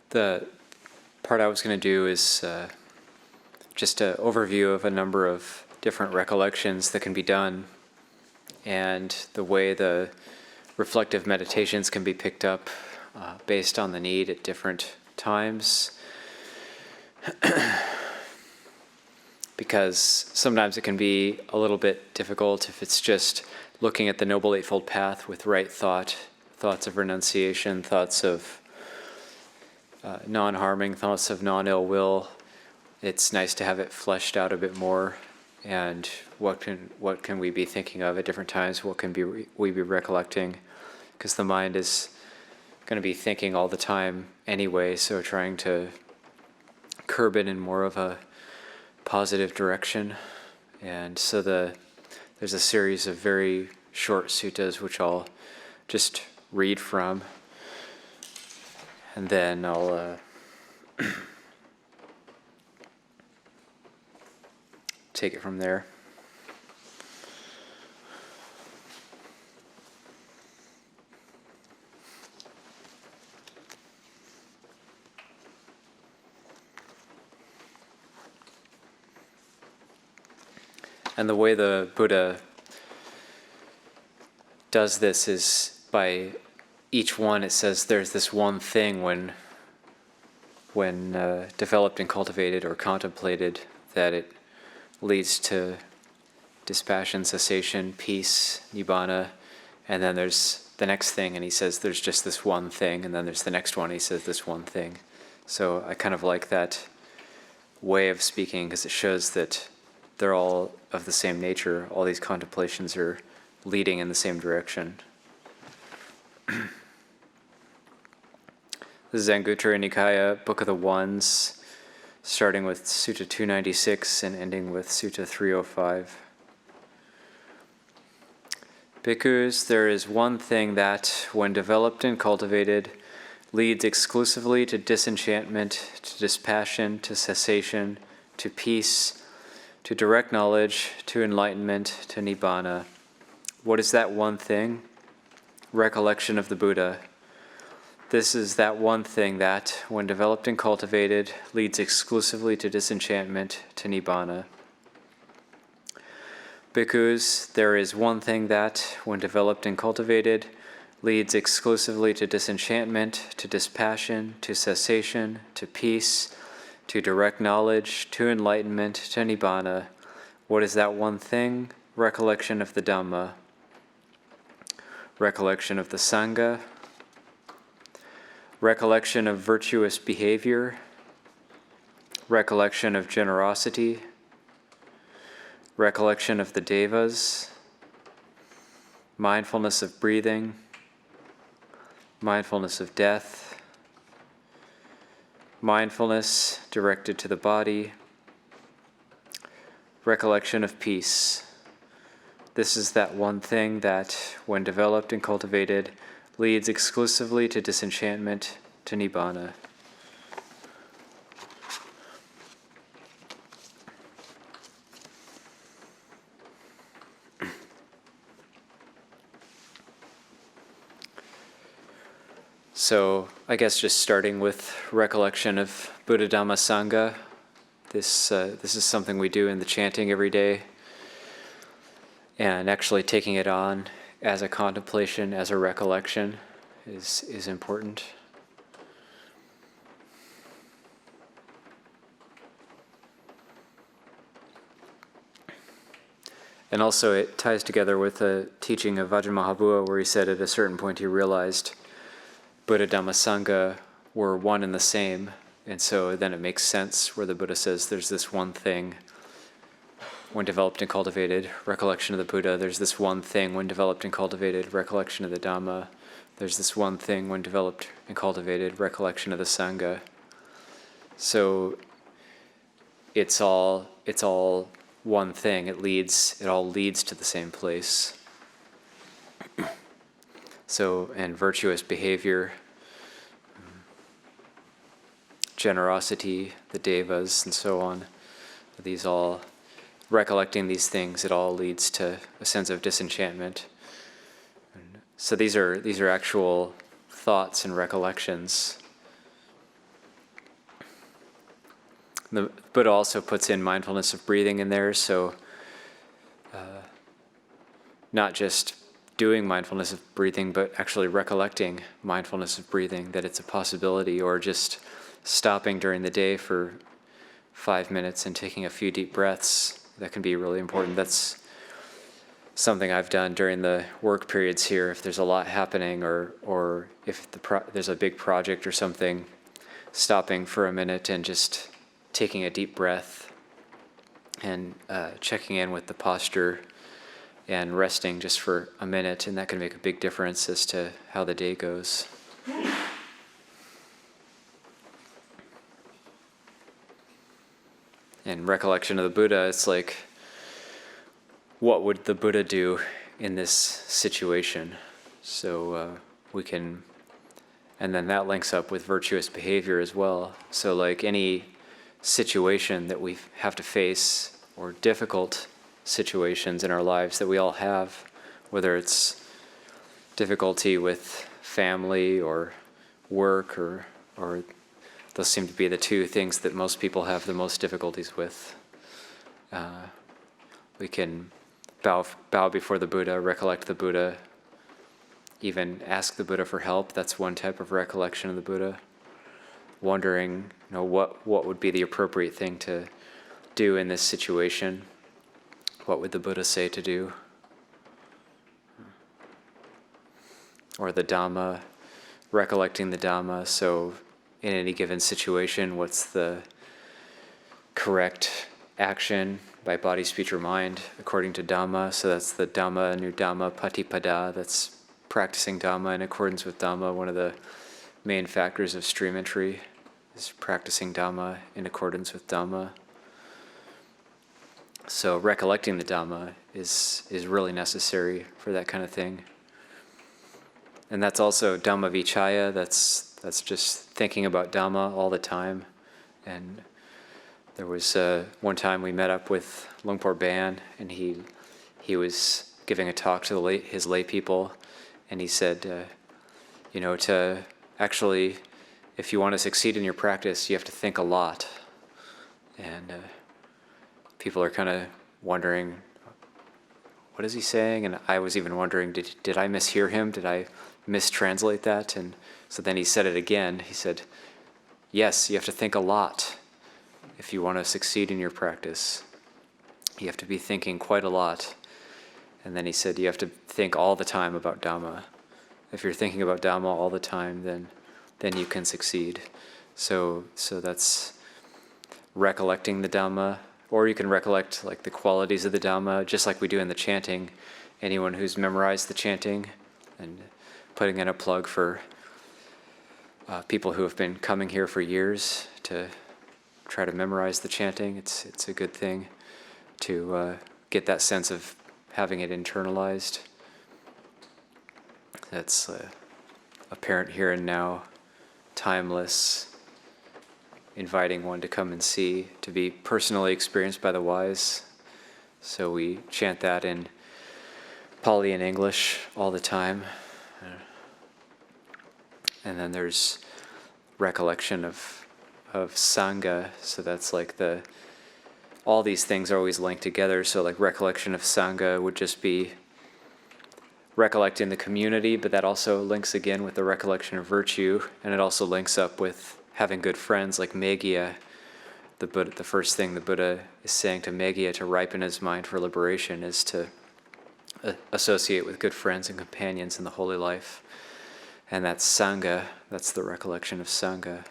The part I was going to do is just an overview of a number of different recollections that can be done, and the way the reflective meditations can be picked up based on the need at different times. Because sometimes it can be a little bit difficult if it's just looking at the Noble Eightfold Path with right thought, thoughts of renunciation, thoughts of non-harming, thoughts of non-ill will. It's nice to have it fleshed out a bit more. And what can we be thinking of at different times? What can we be recollecting? Because the mind is going to be thinking all the time anyway, so trying to curb it in more of a positive direction. And so there's a series of very short suttas which I'll just read from, and then I'll take it from there. And the way the Buddha does this is by each one, it says there's this one thing when developed and cultivated or contemplated, that it leads to dispassion, cessation, peace, nibbana. And then there's the next thing, and he says there's just this one thing, and then there's the next one, and he says this one thing. So I kind of like that way of speaking, because it shows that they're all of the same nature. All these contemplations are leading in the same direction. The Anguttara Nikaya, Book of the Ones, starting with Sutta 296 and ending with Sutta 305. Bhikkhus, there is one thing that, when developed and cultivated, leads exclusively to disenchantment, to dispassion, to cessation, to peace, to direct knowledge, to enlightenment, to nibbana. What is that one thing? Recollection of the Buddha. This is that one thing that, when developed and cultivated, leads exclusively to disenchantment, to nibbana. Bhikkhus, there is one thing that, when developed and cultivated, leads exclusively to disenchantment, to dispassion, to cessation, to peace, to direct knowledge, to enlightenment, to nibbana. What is that one thing? Recollection of the Dhamma. Recollection of the Sangha. Recollection of virtuous behavior. Recollection of generosity. Recollection of the Devas. Mindfulness of breathing. Mindfulness of death. Mindfulness directed to the body. Recollection of peace. This is that one thing that, when developed and cultivated, leads exclusively to disenchantment, to nibbana. So I guess just starting with recollection of Buddha, Dhamma, Sangha. This is something we do in the chanting every day, and actually taking it on as a contemplation, as a recollection, is important. And also it ties together with the teaching of Ajahn Mahabua, where he said at a certain point he realized Buddha, Dhamma, Sangha were one and the same, and so then it makes sense where the Buddha says there's this one thing when developed and cultivated, recollection of the Buddha. There's this one thing when developed and cultivated, recollection of the Dhamma. There's this one thing when developed and cultivated, recollection of the Sangha. So it's all one thing. It all leads to the same place. So, and virtuous behavior, generosity, the Devas, and so on. These all, recollecting these things, it all leads to a sense of disenchantment. And so these are actual thoughts and recollections. The Buddha also puts in mindfulness of breathing in there, so not just doing mindfulness of breathing, but actually recollecting mindfulness of breathing, that it's a possibility, or just stopping during the day for 5 minutes and taking a few deep breaths. That can be really important. That's something I've done during the work periods here. If there's a lot happening, or if there's a big project or something, stopping for a minute and just taking a deep breath and checking in with the posture and resting just for a minute, and that can make a big difference as to how the day goes. And recollection of the Buddha, it's like, what would the Buddha do in this situation? So we can, and then that links up with virtuous behavior as well. So like any situation that we have to face, or difficult situations in our lives that we all have, whether it's difficulty with family or work, or those seem to be the two things that most people have the most difficulties with. We can bow before the Buddha, recollect the Buddha, even ask the Buddha for help. That's one type of recollection of the Buddha. Wondering, what would be the appropriate thing to do in this situation? What would the Buddha say to do? Or the Dhamma, recollecting the Dhamma. So in any given situation, what's the correct action by body, speech, or mind according to Dhamma? So that's the Dhamma, Nudhamma, Patipada. That's practicing Dhamma in accordance with Dhamma. One of the main factors of stream entry is practicing Dhamma in accordance with Dhamma. So recollecting the Dhamma is really necessary for that kind of thing. And that's also Dhamma Vichaya. That's just thinking about Dhamma all the time. And there was one time we met up with Luang Por Pasanno, and he was giving a talk to his lay people, and he said, to actually, if you want to succeed in your practice, you have to think a lot. And people are kind of wondering, what is he saying? And I was even wondering, did I mishear him? Did I mistranslate that? And so then he said it again. He said, yes, you have to think a lot if you want to succeed in your practice. You have to be thinking quite a lot. And then he said, you have to think all the time about Dhamma. If you're thinking about Dhamma all the time, then you can succeed. So that's recollecting the Dhamma, or you can recollect like the qualities of the Dhamma, just like we do in the chanting. Anyone who's memorized the chanting, and putting in a plug for people who have been coming here for years to try to memorize the chanting. It's a good thing to get that sense of having it internalized. That's apparent here and now, timeless, inviting one to come and see, to be personally experienced by the wise. So we chant that in Pali and English all the time. And then there's recollection of Sangha. So that's like all these things are always linked together. So like recollection of Sangha would just be recollecting the community, but that also links again with the recollection of virtue, and it also links up with having good friends like Meghiya. The first thing the Buddha is saying to Meghiya to ripen his mind for liberation is to associate with good friends and companions in the holy life. And that's Sangha, that's the recollection of Sangha.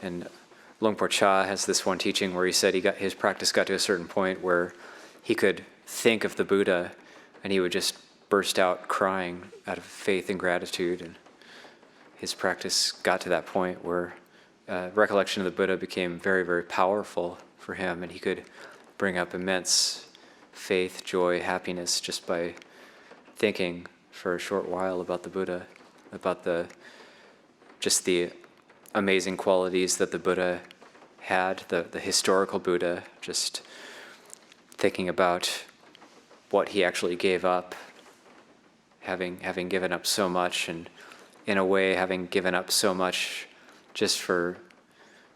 And Luang Por Cha has this one teaching where he said his practice got to a certain point where he could think of the Buddha and he would just burst out crying out of faith and gratitude. And his practice got to that point where recollection of the Buddha became very, very powerful for him, and he could bring up immense faith, joy, happiness just by thinking for a short while about the Buddha, about the amazing qualities that the Buddha had, the historical Buddha, just thinking about what he actually gave up having given up so much, and in a way having given up so much just for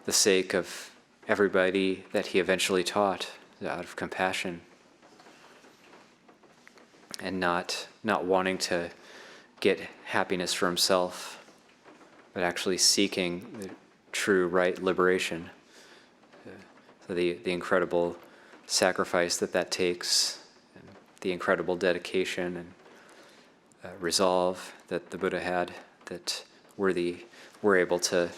the sake of everybody that he eventually taught, out of compassion, and not wanting to get happiness for himself, but actually seeking the true right liberation. So the incredible sacrifice that takes, and the incredible dedication and resolve that the Buddha had, that we're able to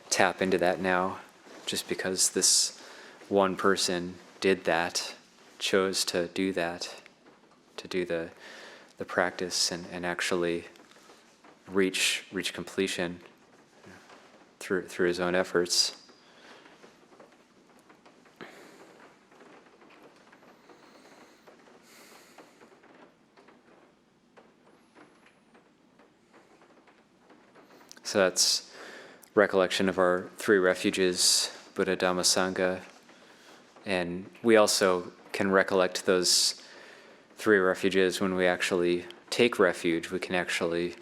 tap into that now, just because this one person did that, chose to do that, to do the practice and actually reach completion through his own efforts. So that's recollection of our three refuges, Buddha, Dhamma, Sangha. And we also can recollect those three refuges when we actually take refuge. We can actually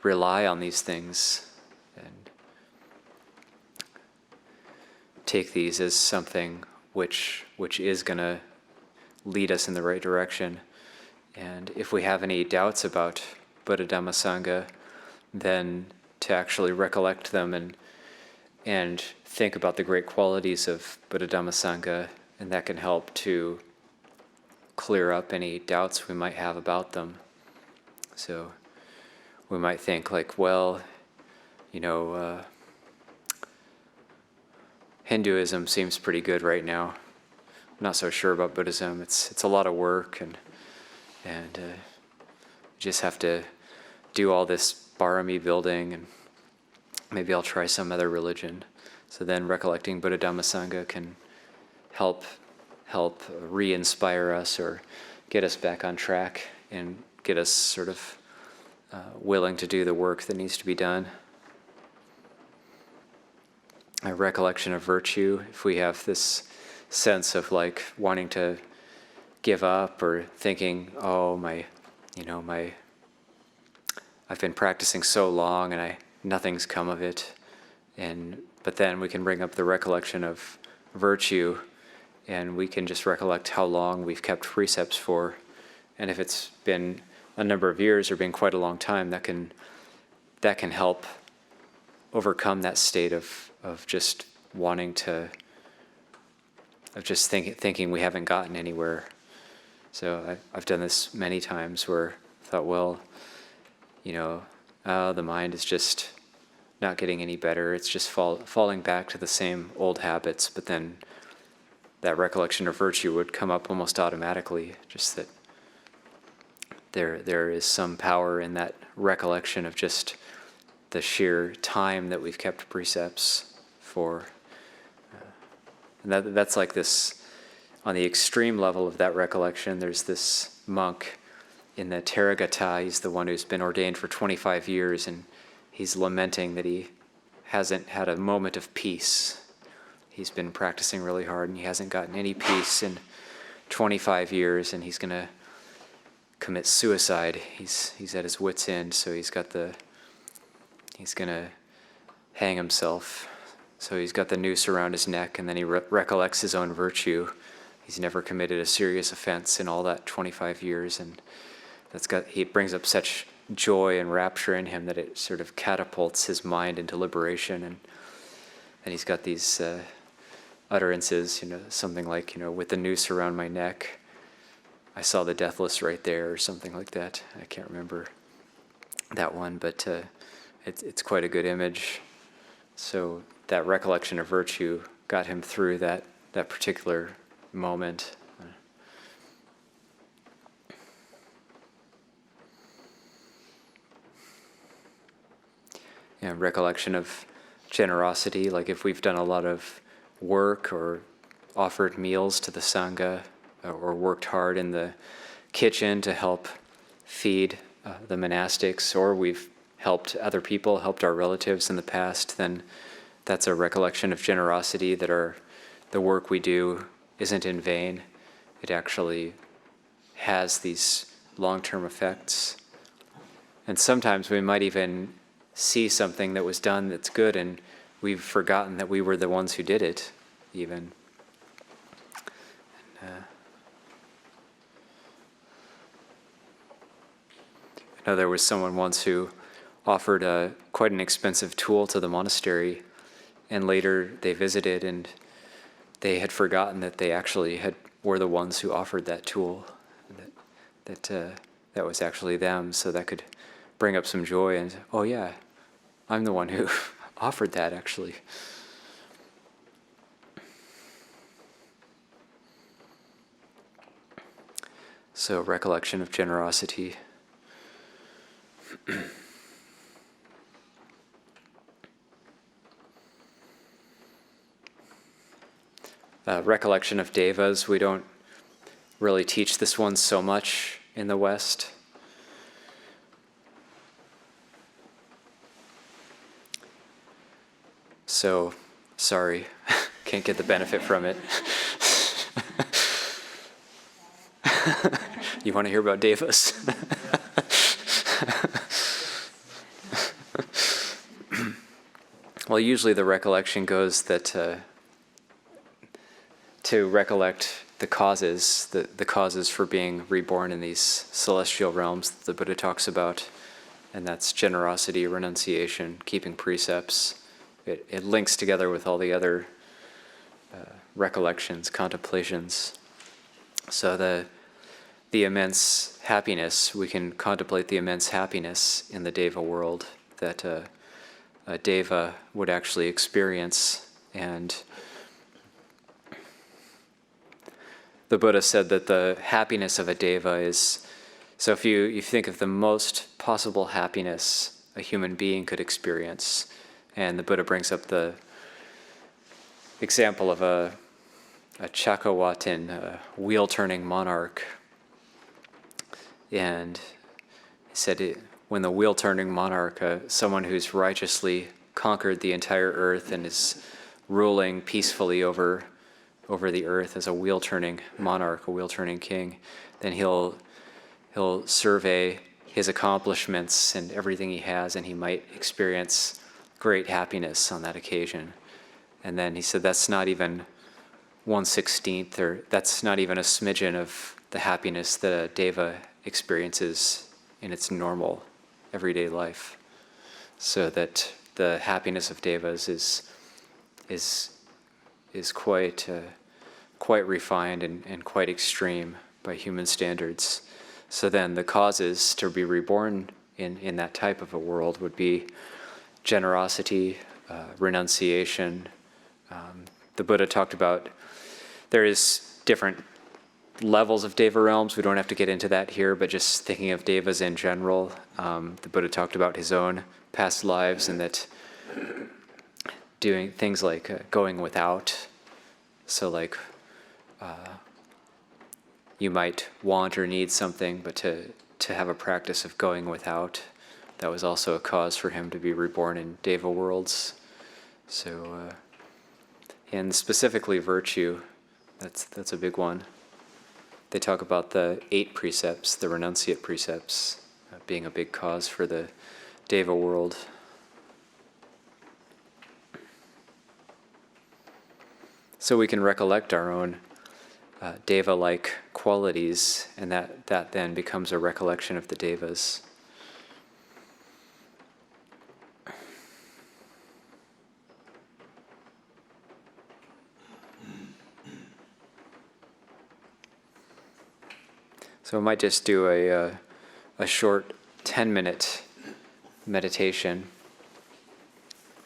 rely on these things and take these as something which is going to lead us in the right direction. And if we have any doubts about Buddha, Dhamma, Sangha, then to actually recollect them and think about the great qualities of Buddha, Dhamma, Sangha, and that can help to clear up any doubts we might have about them. So we might think like, well, Hinduism seems pretty good right now. I'm not so sure about Buddhism. It's a lot of work, and you just have to do all this barami building, and maybe I'll try some other religion. So then recollecting Buddha, Dhamma, Sangha can help re-inspire us or get us back on track and get us sort of willing to do the work that needs to be done. A recollection of virtue, if we have this sense of like wanting to give up or thinking, oh, I've been practicing so long and nothing's come of it. But then we can bring up the recollection of virtue, and we can just recollect how long we've kept precepts for. And if it's been a number of years or been quite a long time, that can help overcome that state of just wanting to, of just thinking we haven't gotten anywhere. So I've done this many times where I thought, well, the mind is just not getting any better. It's just falling back to the same old habits. But then that recollection of virtue would come up almost automatically, just that there is some power in that recollection of just the sheer time that we've kept precepts for. And that's like this, on the extreme level of that recollection, there's this monk in the Theragatha. He's the one who's been ordained for 25 years, and he's lamenting that he hasn't had a moment of peace. He's been practicing really hard, and he hasn't gotten any peace in 25 years, and he's going to commit suicide. He's at his wit's end, so he's going to hang himself. So he's got the noose around his neck, and then he recollects his own virtue. He's never committed a serious offense in all that 25 years, and he brings up such joy and rapture in him that it sort of catapults his mind into liberation. And he's got these utterances, something like, with the noose around my neck, I saw the deathless right there, or something like that. I can't remember that one, but it's quite a good image. So that recollection of virtue got him through that particular moment. Recollection of generosity, like if we've done a lot of work or offered meals to the Sangha or worked hard in the kitchen to help feed the monastics, or we've helped other people, helped our relatives in the past, then that's a recollection of generosity, that the work we do isn't in vain. It actually has these long-term effects. And sometimes we might even see something that was done that's good, and we've forgotten that we were the ones who did it, even. I know there was someone once who offered quite an expensive tool to the monastery, and later they visited and they had forgotten that they actually were the ones who offered that tool, that was actually them, so that could bring up some joy and, oh yeah, I'm the one who offered that actually. So recollection of generosity. Recollection of devas. We don't really teach this one so much in the West. So, sorry, can't get the benefit from it. You want to hear about devas? Well, usually the recollection goes that to recollect the causes, the causes for being reborn in these celestial realms that the Buddha talks about, and that's generosity, renunciation, keeping precepts. It links together with all the other recollections, contemplations. So the immense happiness, we can contemplate the immense happiness in the Deva world that a Deva would actually experience. And the Buddha said that the happiness of a Deva is, so if you think of the most possible happiness a human being could experience, and the Buddha brings up the example of a Chakawatin, a wheel-turning monarch. And he said when the wheel-turning monarch, someone who's righteously conquered the entire earth and is ruling peacefully over the earth as a wheel-turning monarch, a wheel-turning king, then he'll survey his accomplishments and everything he has, and he might experience great happiness on that occasion. And then he said that's not even 1/16, or that's not even a smidgen of the happiness that a Deva experiences in its normal everyday life. So that the happiness of Devas is quite refined and quite extreme by human standards. So then the causes to be reborn in that type of a world would be generosity, renunciation. The Buddha talked about there is different levels of Deva realms. We don't have to get into that here, but just thinking of Devas in general, the Buddha talked about his own past lives and that doing things like going without. So like you might want or need something, but to have a practice of going without, that was also a cause for him to be reborn in Deva worlds. So, and specifically virtue, that's a big one. They talk about the 8 precepts, the renunciate precepts, being a big cause for the Deva world. So we can recollect our own Deva-like qualities, and that then becomes a recollection of the Devas. So I might just do a short 10-minute meditation,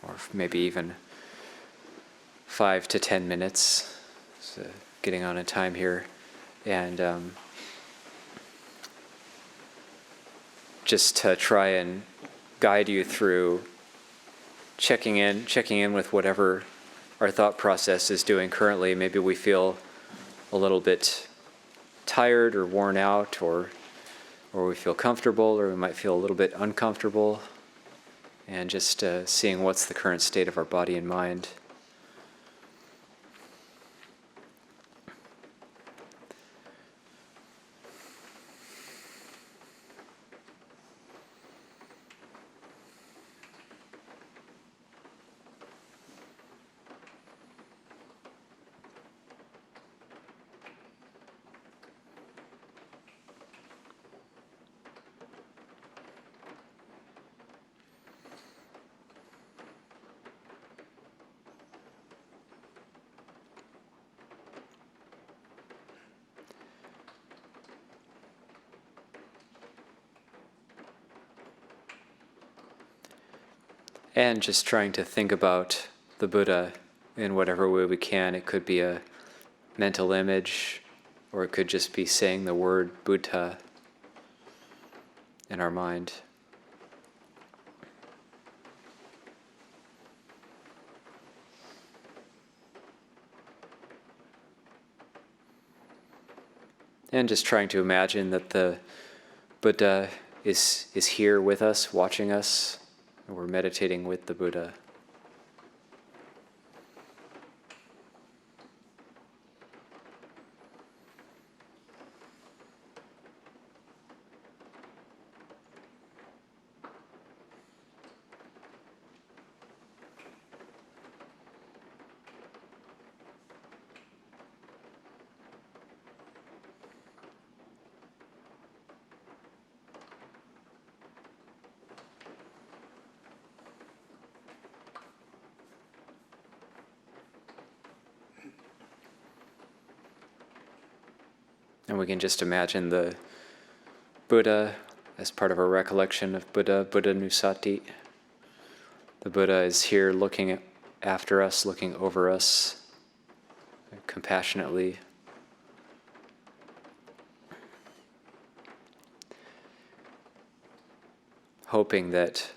or maybe even 5 to 10 minutes. So getting on in time here, and just to try and guide you through checking in with whatever our thought process is doing currently. Maybe we feel a little bit tired or worn out, or we feel comfortable, or we might feel a little bit uncomfortable, and just seeing what's the current state of our body and mind. And just trying to think about the Buddha in whatever way we can. It could be a mental image, or it could just be saying the word Buddha in our mind. And just trying to imagine that the Buddha is here with us, watching us, and we're meditating with the Buddha. And we can just imagine the Buddha as part of our recollection of Buddha Nusati. The Buddha is here looking after us, looking over us compassionately. Hoping that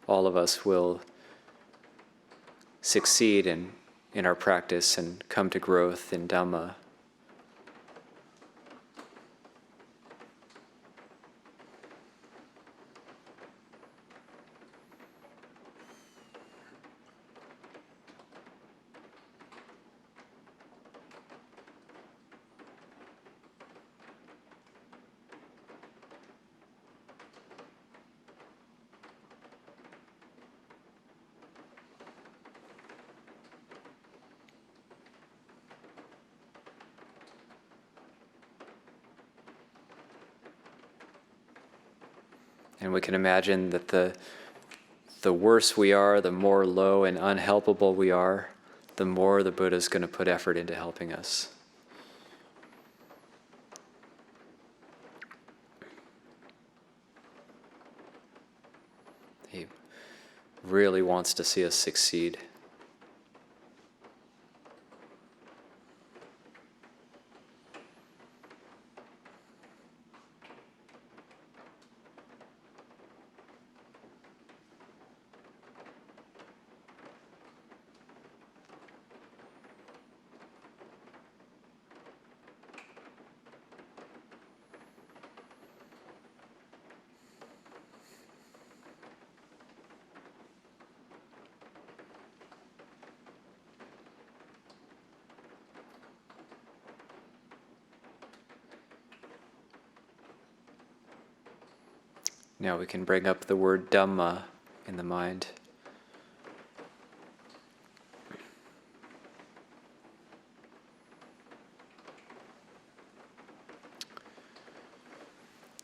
all of us will succeed in our practice and come to growth in Dhamma. And we can imagine that the worse we are, the more low and unhelpable we are, the more the Buddha is going to put effort into helping us. He really wants to see us succeed. Now we can bring up the word Dhamma in the mind.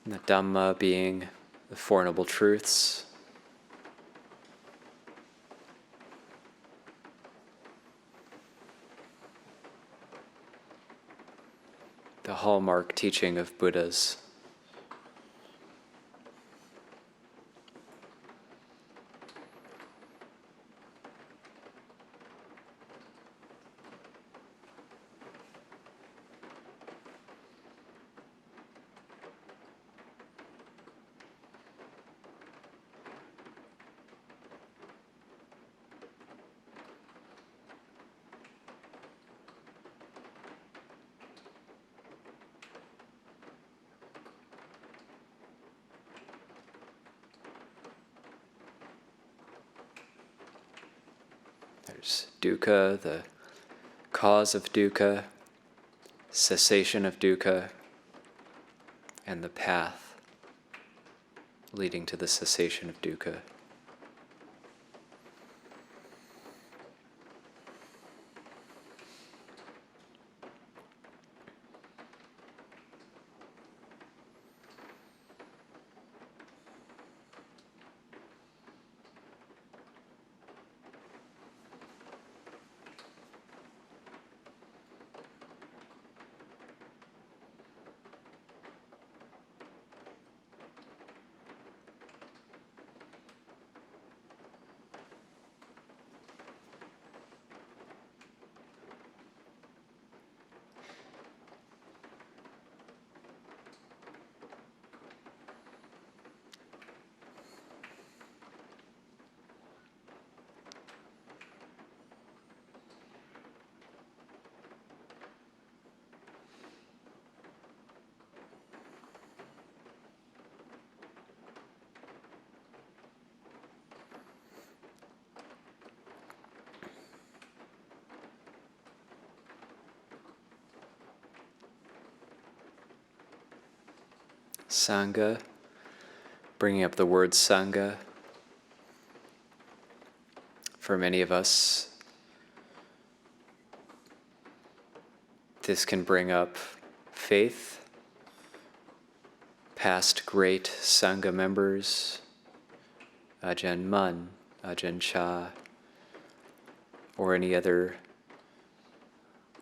And the Dhamma being the Four Noble Truths. The hallmark teaching of Buddhas. There's dukkha, the cause of dukkha, cessation of dukkha, and the path leading to the cessation of dukkha. Sangha, bringing up the word Sangha. For many of us, this can bring up faith, past great Sangha members, Ajahn Mun, Ajahn Chah, or any other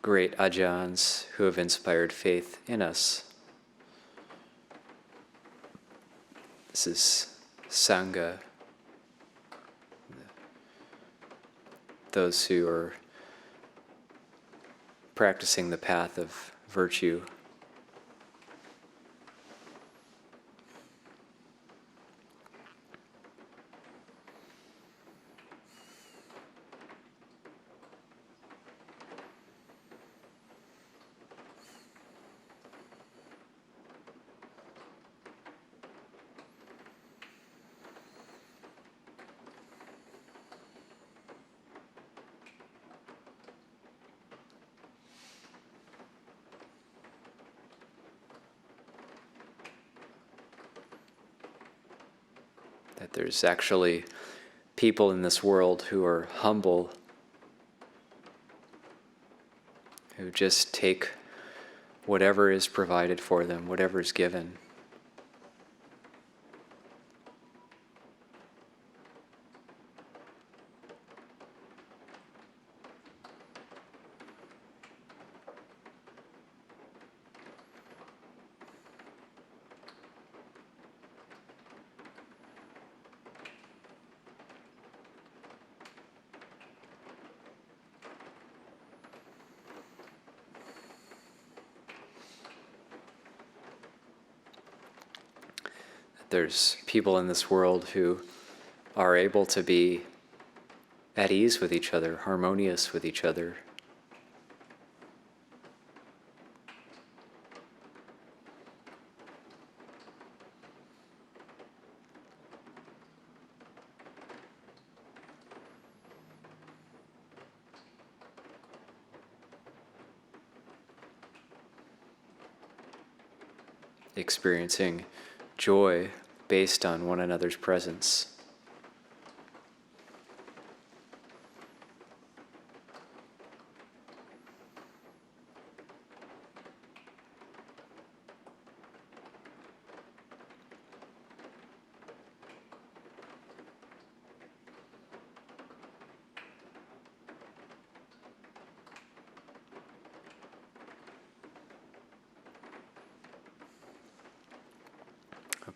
great Ajahns who have inspired faith in us. This is Sangha, those who are practicing the path of virtue. That there's actually people in this world who are humble, who just take whatever is provided for them, whatever is given. There's people in this world who are able to be at ease with each other, harmonious with each other. Experiencing joy based on one another's presence.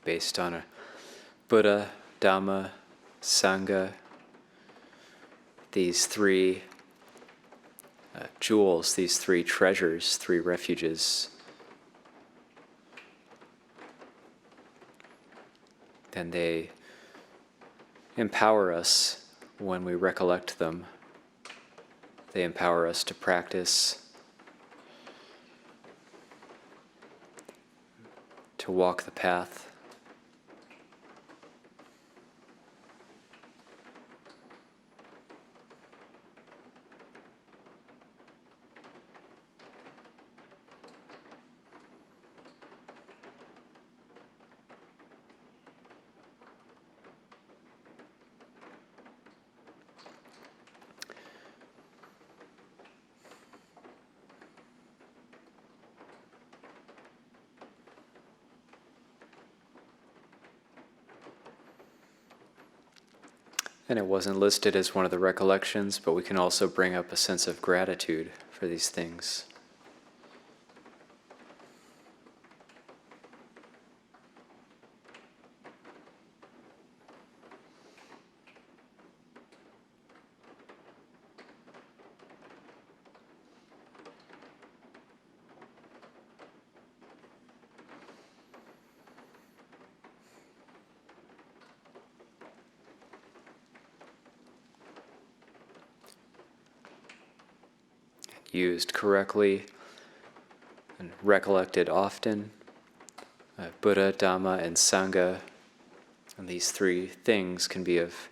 Based on a Buddha, Dhamma, Sangha, these three jewels, these three treasures, three refuges, then they empower us when we recollect them. They empower us to practice, to walk the path. And it wasn't listed as one of the recollections, but we can also bring up a sense of gratitude for these things. Used correctly and recollected often, Buddha, Dhamma, and Sangha, and these three things can be of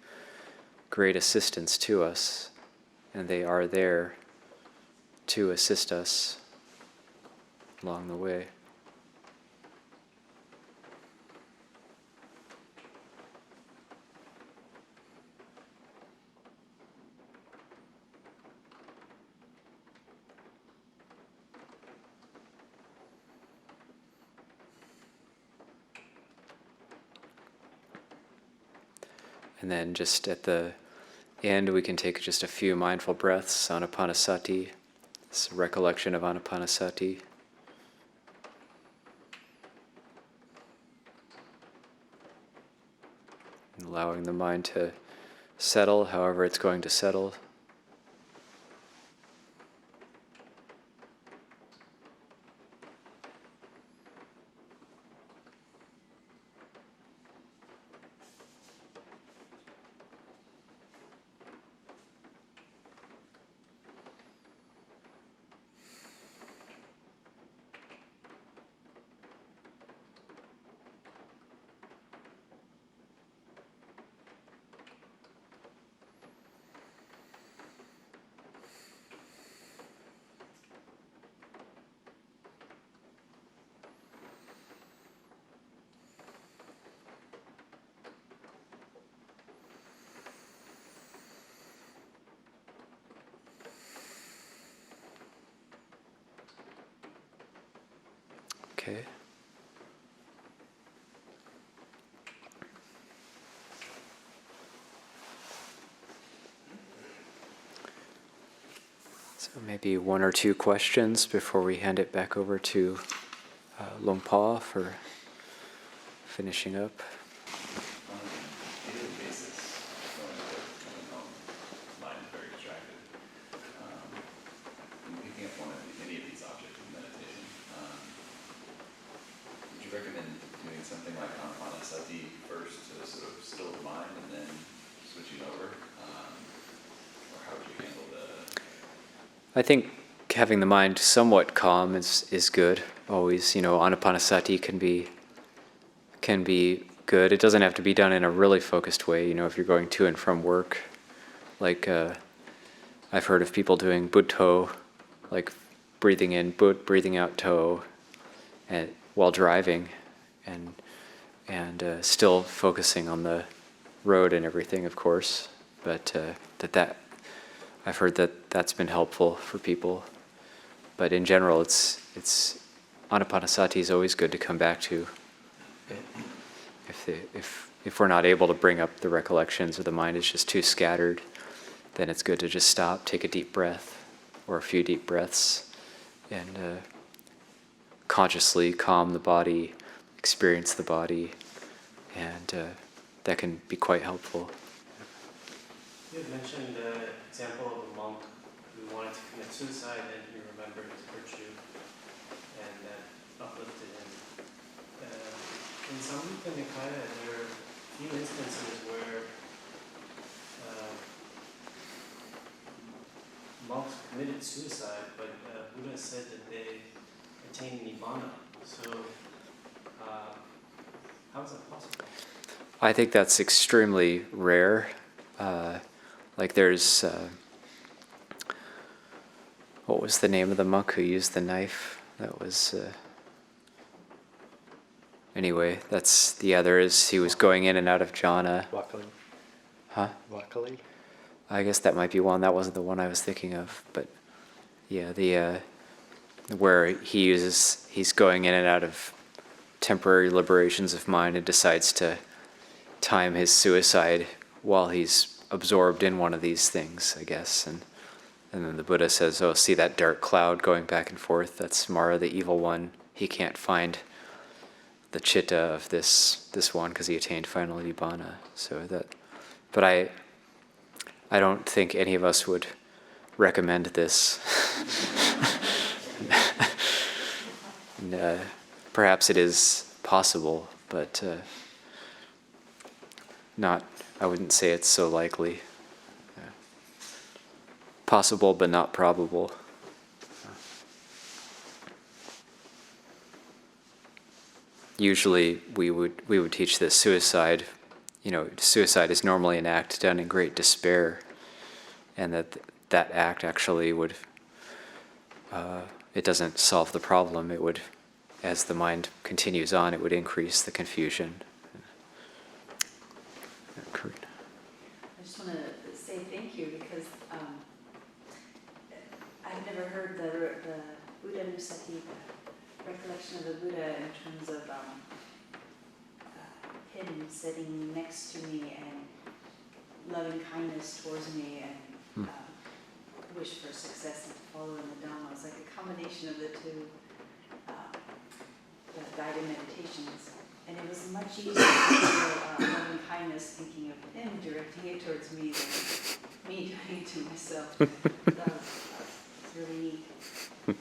great assistance to us, and they are there to assist us along the way. And then just at the end, we can take just a few mindful breaths, anapanasati, this recollection of anapanasati. Allowing the mind to settle however it's going to settle. Okay. So maybe one or two questions before we hand it back over to Luang Por for finishing up. On a daily basis, going home, mind is very distracted. And picking up any of these objects of meditation, would you recommend doing something like anapanasati first to sort of still the mind and then switching over? Or how would you handle I think having the mind somewhat calm is good. Always, anapanasati can be good. It doesn't have to be done in a really focused way. If you're going to and from work, like I've heard of people doing Buddho, like breathing in Bud, breathing out To, and while driving, and still focusing on the road and everything, of course. But that I've heard that's been helpful for people. But in general, it's anapanasati is always good to come back to. If we're not able to bring up the recollections or the mind is just too scattered, then it's good to just stop, take a deep breath or a few deep breaths, and consciously calm the body, experience the body, and that can be quite helpful. You had mentioned the example of a monk who wanted to commit suicide and he remembered his virtue and that uplifted him. In Sangha Nikaya, there are a few instances where monks committed suicide, but Buddha said that they attained Nibbana. So, how is that possible? I think that's extremely rare. Like there's, what was the name of the monk who used the knife? That was, anyway, he was going in and out of jhana. Wakali. Huh? Wakali. I guess that might be one. That wasn't the one I was thinking of. But yeah, where he's going in and out of temporary liberations of mind and decides to time his suicide while he's absorbed in one of these things, I guess. And then the Buddha says, oh, see that dark cloud going back and forth? That's Mara, the evil one. He can't find the chitta of this one because he attained final Nibbana. But I don't think any of us would recommend this. And, perhaps it is possible, but I wouldn't say it's so likely. Possible, but not probable. Usually we would teach that suicide is normally an act done in great despair, and that act actually would, it doesn't solve the problem. It would, as the mind continues on, it would increase the confusion. I just want to say thank you because I've never heard the Buddha Nusati, the recollection of the Buddha in terms of him sitting next to me and loving kindness towards me and wish for success and to follow in the Dhamma. It's like a combination of the two the guided meditations. And it was much easier to feel loving kindness thinking of him directing it towards me than me doing it to myself. That was really neat. But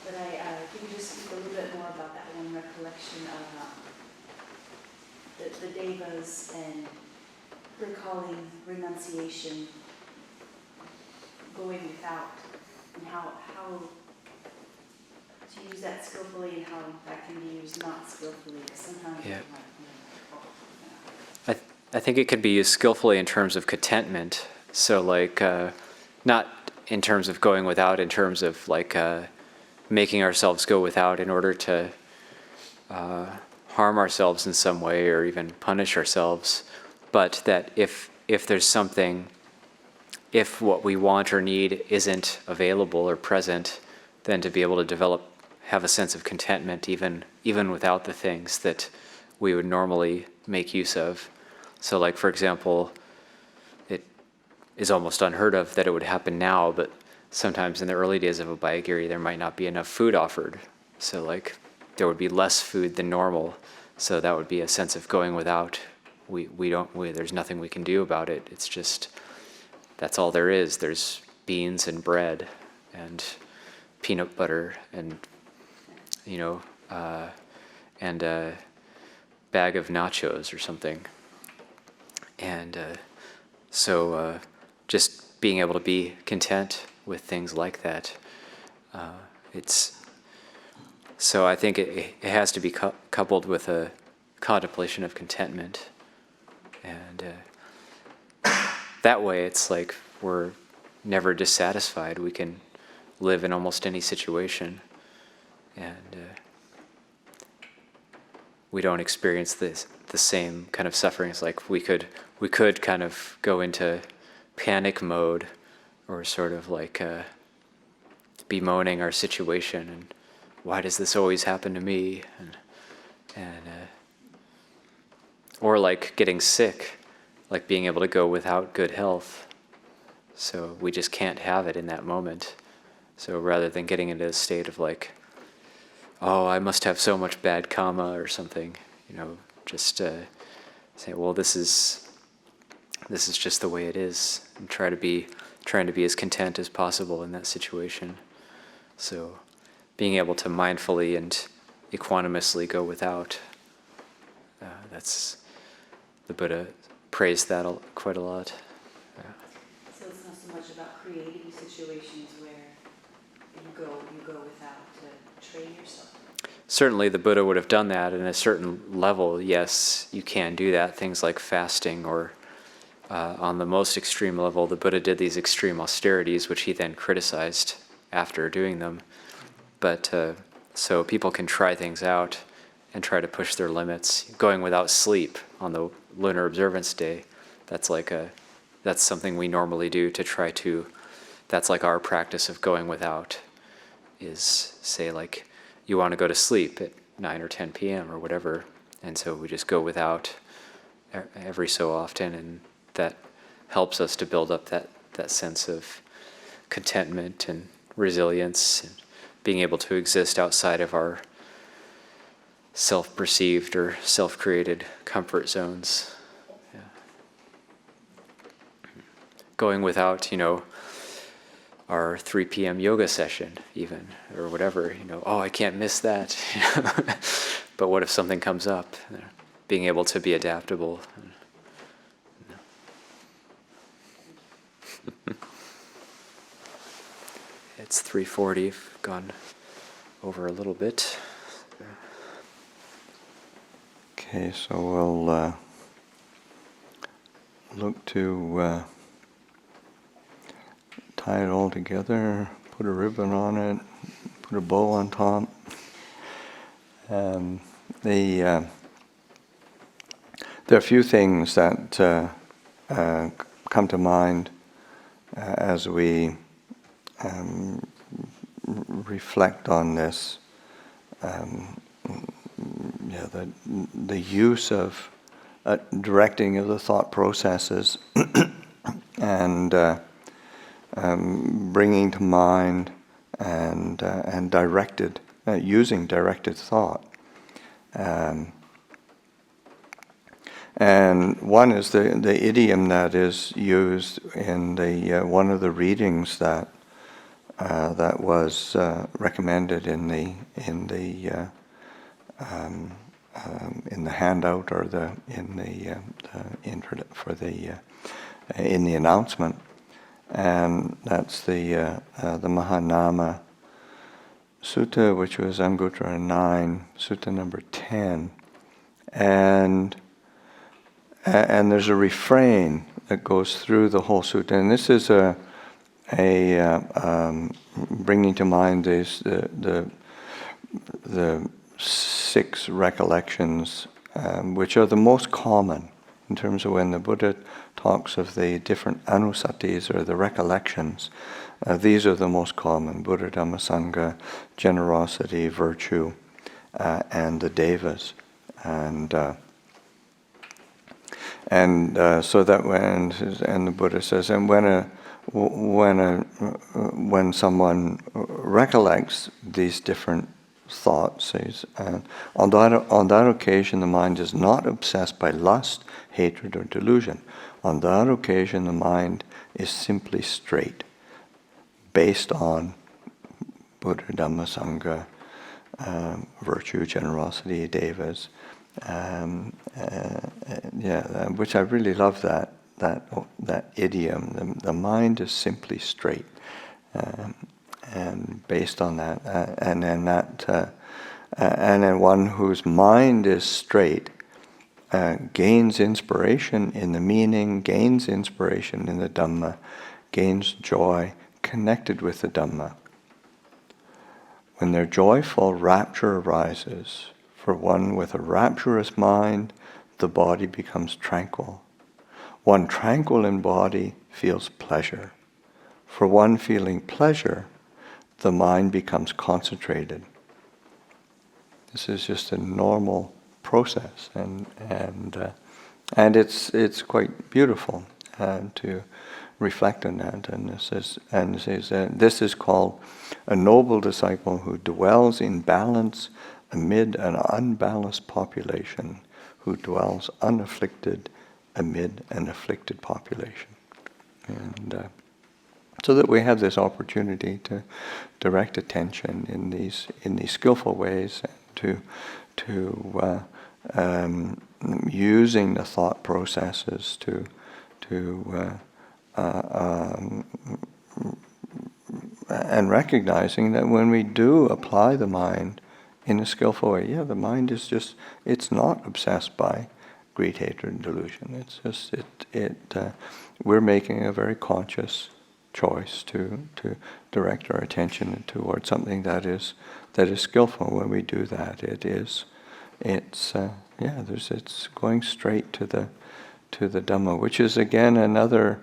can you just speak a little bit more about that one recollection of the devas and recalling renunciation, going without, and how to use that skillfully and how that can be used not skillfully, because sometimes Yeah. like, I think it could be used skillfully in terms of contentment. So like, not in terms of going without, in terms of like making ourselves go without in order to harm ourselves in some way or even punish ourselves. But that if there's something, if what we want or need isn't available or present, then to be able to have a sense of contentment even without the things that we would normally make use of. So like, for example, it is almost unheard of that it would happen now, but sometimes in the early days of Abhayagiri, there might not be enough food offered. So like, there would be less food than normal. So that would be a sense of going without. There's nothing we can do about it. It's just, that's all there is. There's beans and bread and peanut butter and, and a bag of nachos or something. And so just being able to be content with things like that. So I think it has to be coupled with a contemplation of contentment. And that way it's like we're never dissatisfied. We can live in almost any situation. And we don't experience the same kind of sufferings. Like we could kind of go into panic mode or sort of like bemoaning our situation and why does this always happen to me? And or like getting sick, like being able to go without good health. So we just can't have it in that moment. So rather than getting into a state of like, oh, I must have so much bad karma or something, just say, well, this is just the way it is, and trying to be as content as possible in that situation. So being able to mindfully and equanimously go without, that's, the Buddha praised that quite a lot. so it's not so much about creating situations where you go without to train yourself. Certainly the Buddha would have done that at a certain level. Yes, you can do that. Things like fasting, or on the most extreme level, the Buddha did these extreme austerities, which he then criticized after doing them. But so people can try things out and try to push their limits. Going without sleep on the lunar observance day, that's something we normally do to try to, that's like our practice of going without, is say like, you want to go to sleep at 9 or 10 p.m. or whatever, and so we just go without every so often, and that helps us to build up that sense of contentment and resilience and being able to exist outside of our self-perceived or self-created comfort zones. Yeah. Going without, our 3 p.m. yoga session even, or whatever, oh, I can't miss that. But what if something comes up? Being able to be adaptable. It's 3:40, I've gone over a little bit. Okay, so we'll look to tie it all together, put a ribbon on it, put a bow on top. There are a few things that come to mind as we reflect on this. The use of directing of the thought processes and bringing to mind and directed, using directed thought. And one is the idiom that is used in the one of the readings that was recommended in the handout or in the announcement, and that's the Mahanama Sutta, which was Anguttara 9, Sutta number 10, and there's a refrain that goes through the whole sutta, and this is bringing to mind the 6 recollections, which are the most common in terms of when the Buddha talks of the different anusattis or the recollections. These are the most common: Buddha, Dhamma, Sangha, generosity, virtue, and the devas, so that and the Buddha says, and when someone recollects these different thoughts, on that occasion the mind is not obsessed by lust, hatred, or delusion. On that occasion the mind is simply straight, based on Buddha, Dhamma, Sangha, virtue, generosity, devas. Which I really love that idiom. The mind is simply straight, and based on that, and then one whose mind is straight gains inspiration in the meaning, gains inspiration in the Dhamma, gains joy connected with the Dhamma. When their joyful rapture arises, for one with a rapturous mind, the body becomes tranquil. One tranquil in body feels pleasure. For one feeling pleasure, the mind becomes concentrated. This is just a normal process, and it's quite beautiful to reflect on that. And this is called a noble disciple who dwells in balance amid an unbalanced population, who dwells unafflicted amid an afflicted population. And so that we have this opportunity to direct attention in these skillful ways, and to using the thought processes to and recognizing that when we do apply the mind in a skillful way, the mind is it's not obsessed by greed, hatred, and delusion. It's just we're making a very conscious choice to direct our attention towards something that is skillful. When we do that, it's going straight to the Dhamma, which is again another,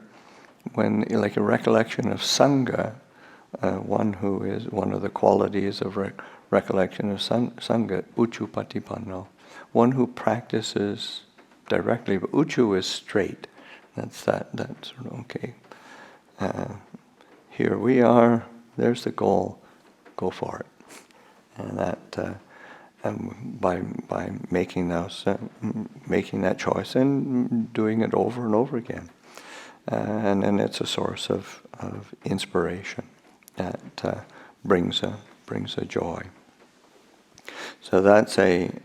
when like a recollection of Sangha, one who is one of the qualities of recollection of Sangha, Uchupatipanno, one who practices directly. But Uchu is straight. That's sort of okay. Here we are. There's the goal. Go for it. And that by making that choice and doing it over and over again, and then it's a source of inspiration that brings a joy. So that's an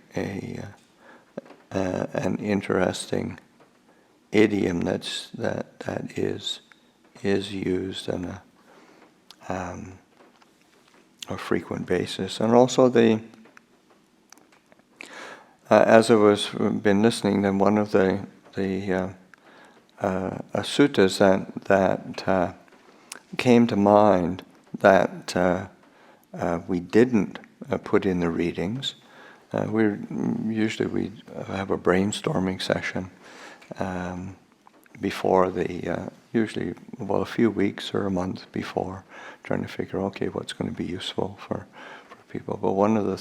interesting idiom that is used on a frequent basis, and also as I was been listening, then one of the suttas that came to mind that we didn't put in the readings. We have a brainstorming session before usually a few weeks or a month before, trying to figure what's going to be useful for people. But one of the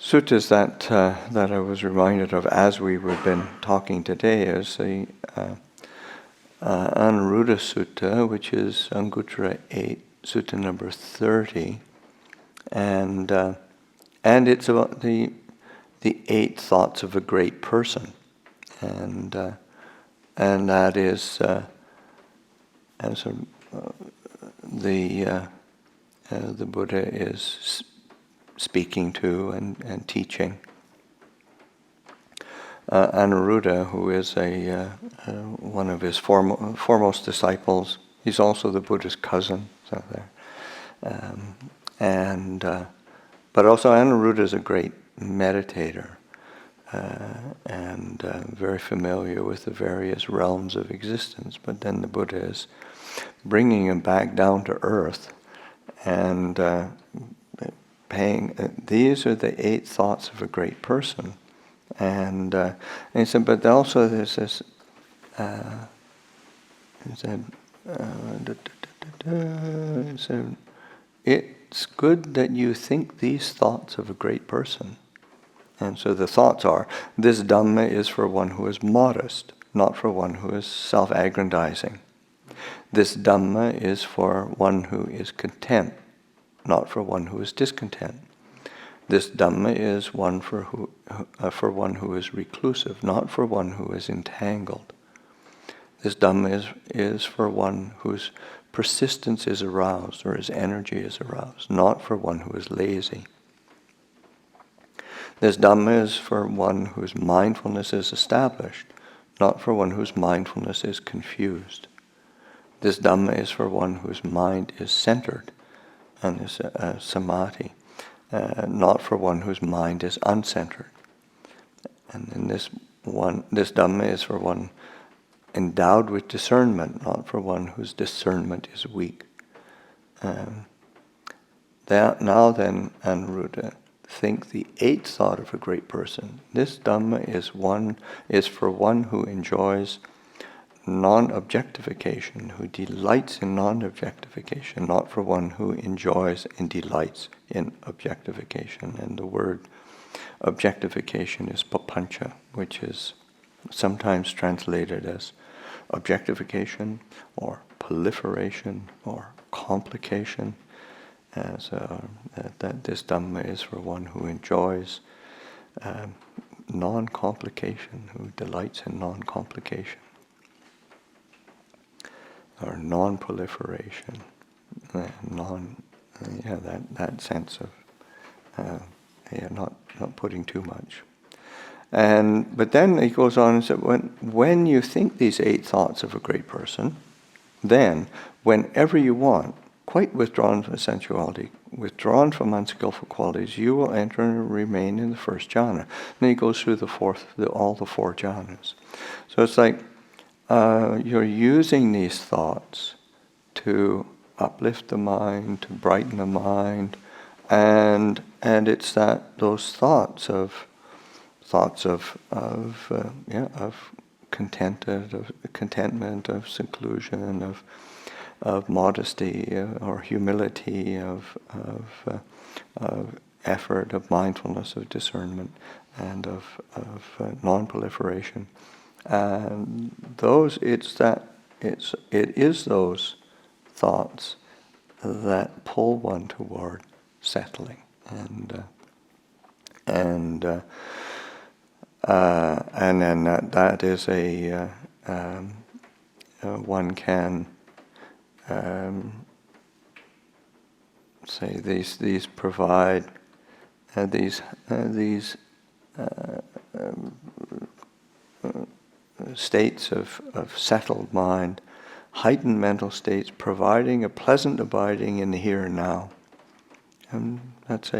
suttas that I was reminded of as we've been talking today is the Anuruddha Sutta, which is Anguttara 8, Sutta number 30, and it's about the 8 thoughts of a great person, and that is the Buddha is speaking to and teaching. Anuruddha, who is one of his foremost disciples, he's also the Buddha's cousin. So there, but also Anuruddha is a great meditator and very familiar with the various realms of existence. But then the Buddha is bringing him back down to earth and these are the 8 thoughts of a great person. And he said, but also there's this, he said, it's good that you think these thoughts of a great person. And so the thoughts are, this Dhamma is for one who is modest, not for one who is self-aggrandizing. This Dhamma is for one who is content, not for one who is discontent. This Dhamma is one for one who is reclusive, not for one who is entangled. This Dhamma is for one whose persistence is aroused or his energy is aroused, not for one who is lazy. This Dhamma is for one whose mindfulness is established, not for one whose mindfulness is confused. This Dhamma is for one whose mind is centered and is samadhi, not for one whose mind is uncentered. And then this Dhamma is for one endowed with discernment, not for one whose discernment is weak. Now then, Anuruddha, think the 8th thought of a great person. This Dhamma is for one who enjoys non-objectification, who delights in non-objectification, not for one who enjoys and delights in objectification. And the word objectification is papancha, which is sometimes translated as objectification or proliferation or complication. So that this Dhamma is for one who enjoys non-complication, who delights in non-complication or non-proliferation, that sense of not putting too much. But then he goes on and said, when you think these 8 thoughts of a great person, then whenever you want, quite withdrawn from sensuality, withdrawn from unskillful qualities, you will enter and remain in the 1st jhana. Then he goes through all the 4 jhanas. So it's like you're using these thoughts to uplift the mind, to brighten the mind, and it's those thoughts of contentment, of seclusion, of modesty or humility, of effort, of mindfulness, of discernment, and of non-proliferation. And it is those thoughts that pull one toward settling, and then that is one can say these provide these states of settled mind, heightened mental states, providing a pleasant abiding in the here and now. And that's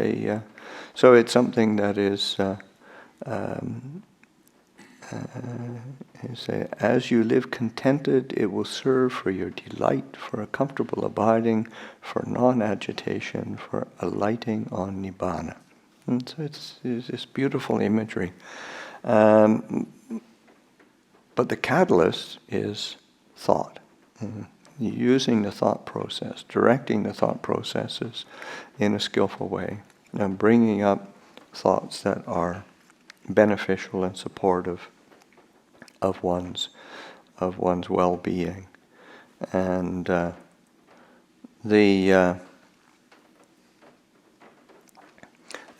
so it's something that is as you live contented, it will serve for your delight, for a comfortable abiding, for non-agitation, for alighting on nibbana. And so it's this beautiful imagery. But the catalyst is thought. Using the thought process, directing the thought processes in a skillful way, and bringing up thoughts that are beneficial and supportive of one's well-being. And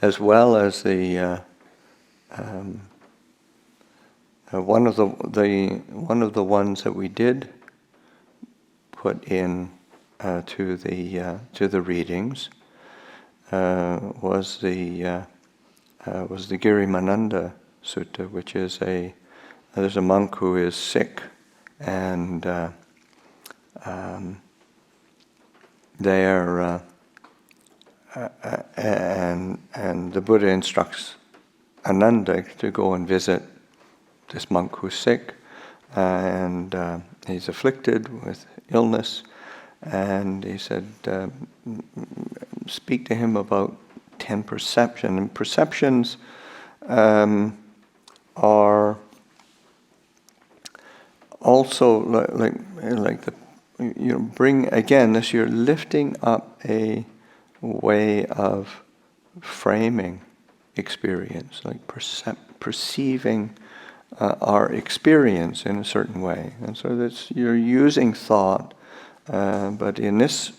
as well as one of the ones that we did put in to the readings was the Girimananda Sutta, which is there's a monk who is sick, and and the Buddha instructs Ananda to go and visit this monk who's sick, and he's afflicted with illness, and he said, speak to him about 10 perceptions. And perceptions are also like the, bring again this, you're lifting up a way of framing experience, like perceiving our experience in a certain way. And so you're using thought, but in this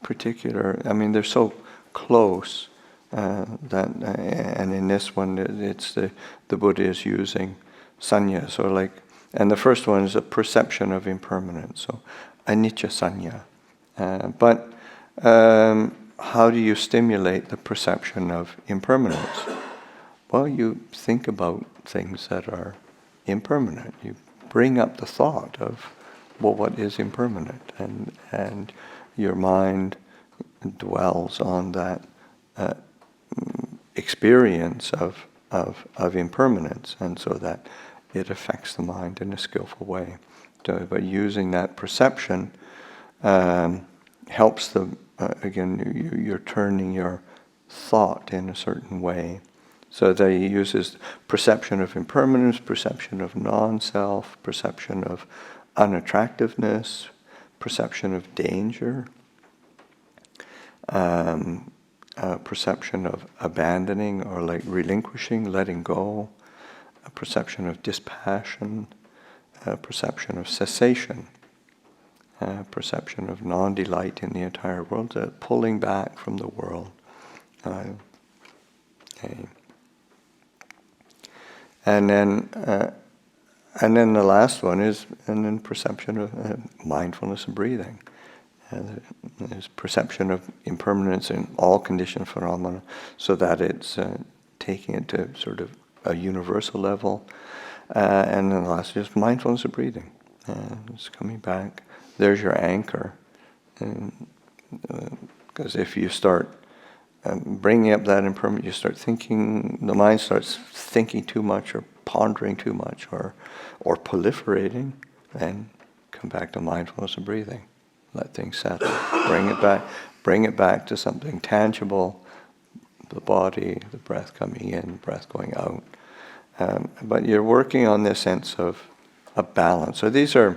particular, they're so close that, and in this one, it's the Buddha is using sanya. So and the first one is a perception of impermanence. So anicca sanya. But how do you stimulate the perception of impermanence? Well, you think about things that are impermanent. You bring up the thought of, well, what is impermanent? And your mind dwells on that experience of impermanence, and so that it affects the mind in a skillful way. So by using that perception, helps again, you're turning your thought in a certain way. So that he uses perception of impermanence, perception of non-self, perception of unattractiveness, perception of danger, perception of abandoning or relinquishing, letting go, a perception of dispassion, a perception of cessation, a perception of non-delight in the entire world, pulling back from the world. And then the last one is, perception of mindfulness of breathing. There's perception of impermanence in all conditioned phenomena, so that it's taking it to sort of a universal level. And then the last is mindfulness of breathing. It's coming back. There's your anchor. Because if you start bringing up that impermanence, you start thinking, the mind starts thinking too much or pondering too much or proliferating, then come back to mindfulness of breathing. Let things settle. Bring it back to something tangible, the body, the breath coming in, breath going out. But you're working on this sense of balance. So these are,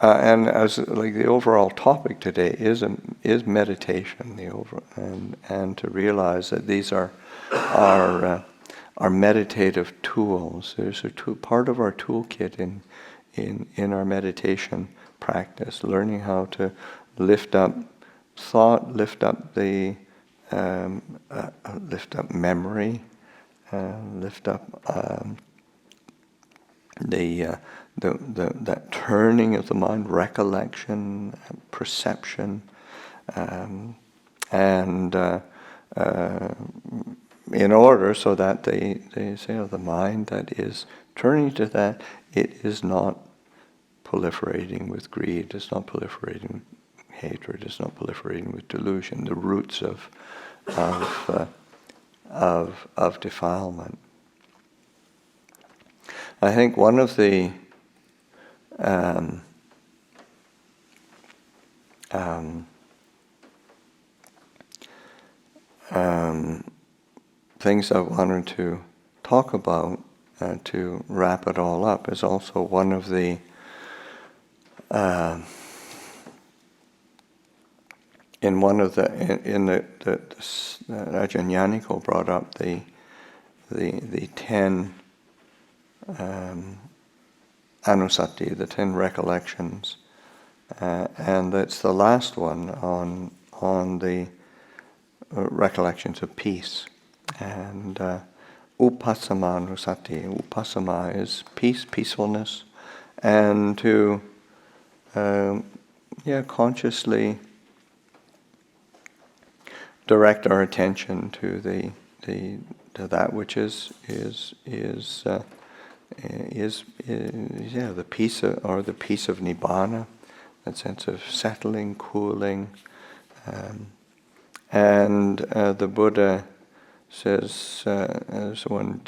and as the overall topic today is meditation. And to realize that these are meditative tools. There's part of our toolkit in our meditation practice, learning how to lift up thought, lift up memory, lift up that turning of the mind, recollection, perception, and in order so that they say, the mind that is turning to that, it is not proliferating with greed, it's not proliferating with hatred, it's not proliferating with delusion, the roots of defilement. I think one of the things I wanted to talk about to wrap it all up is also one of the in one of the Ajahn Nyaniko brought up the 10 anusati, the 10 recollections, and it's the last one on the recollections of peace. And upasama anusati, upasama is peace, peacefulness, and to consciously direct our attention to to that which is the peace or the peace of nibbana, that sense of settling, cooling, and the Buddha says, there's one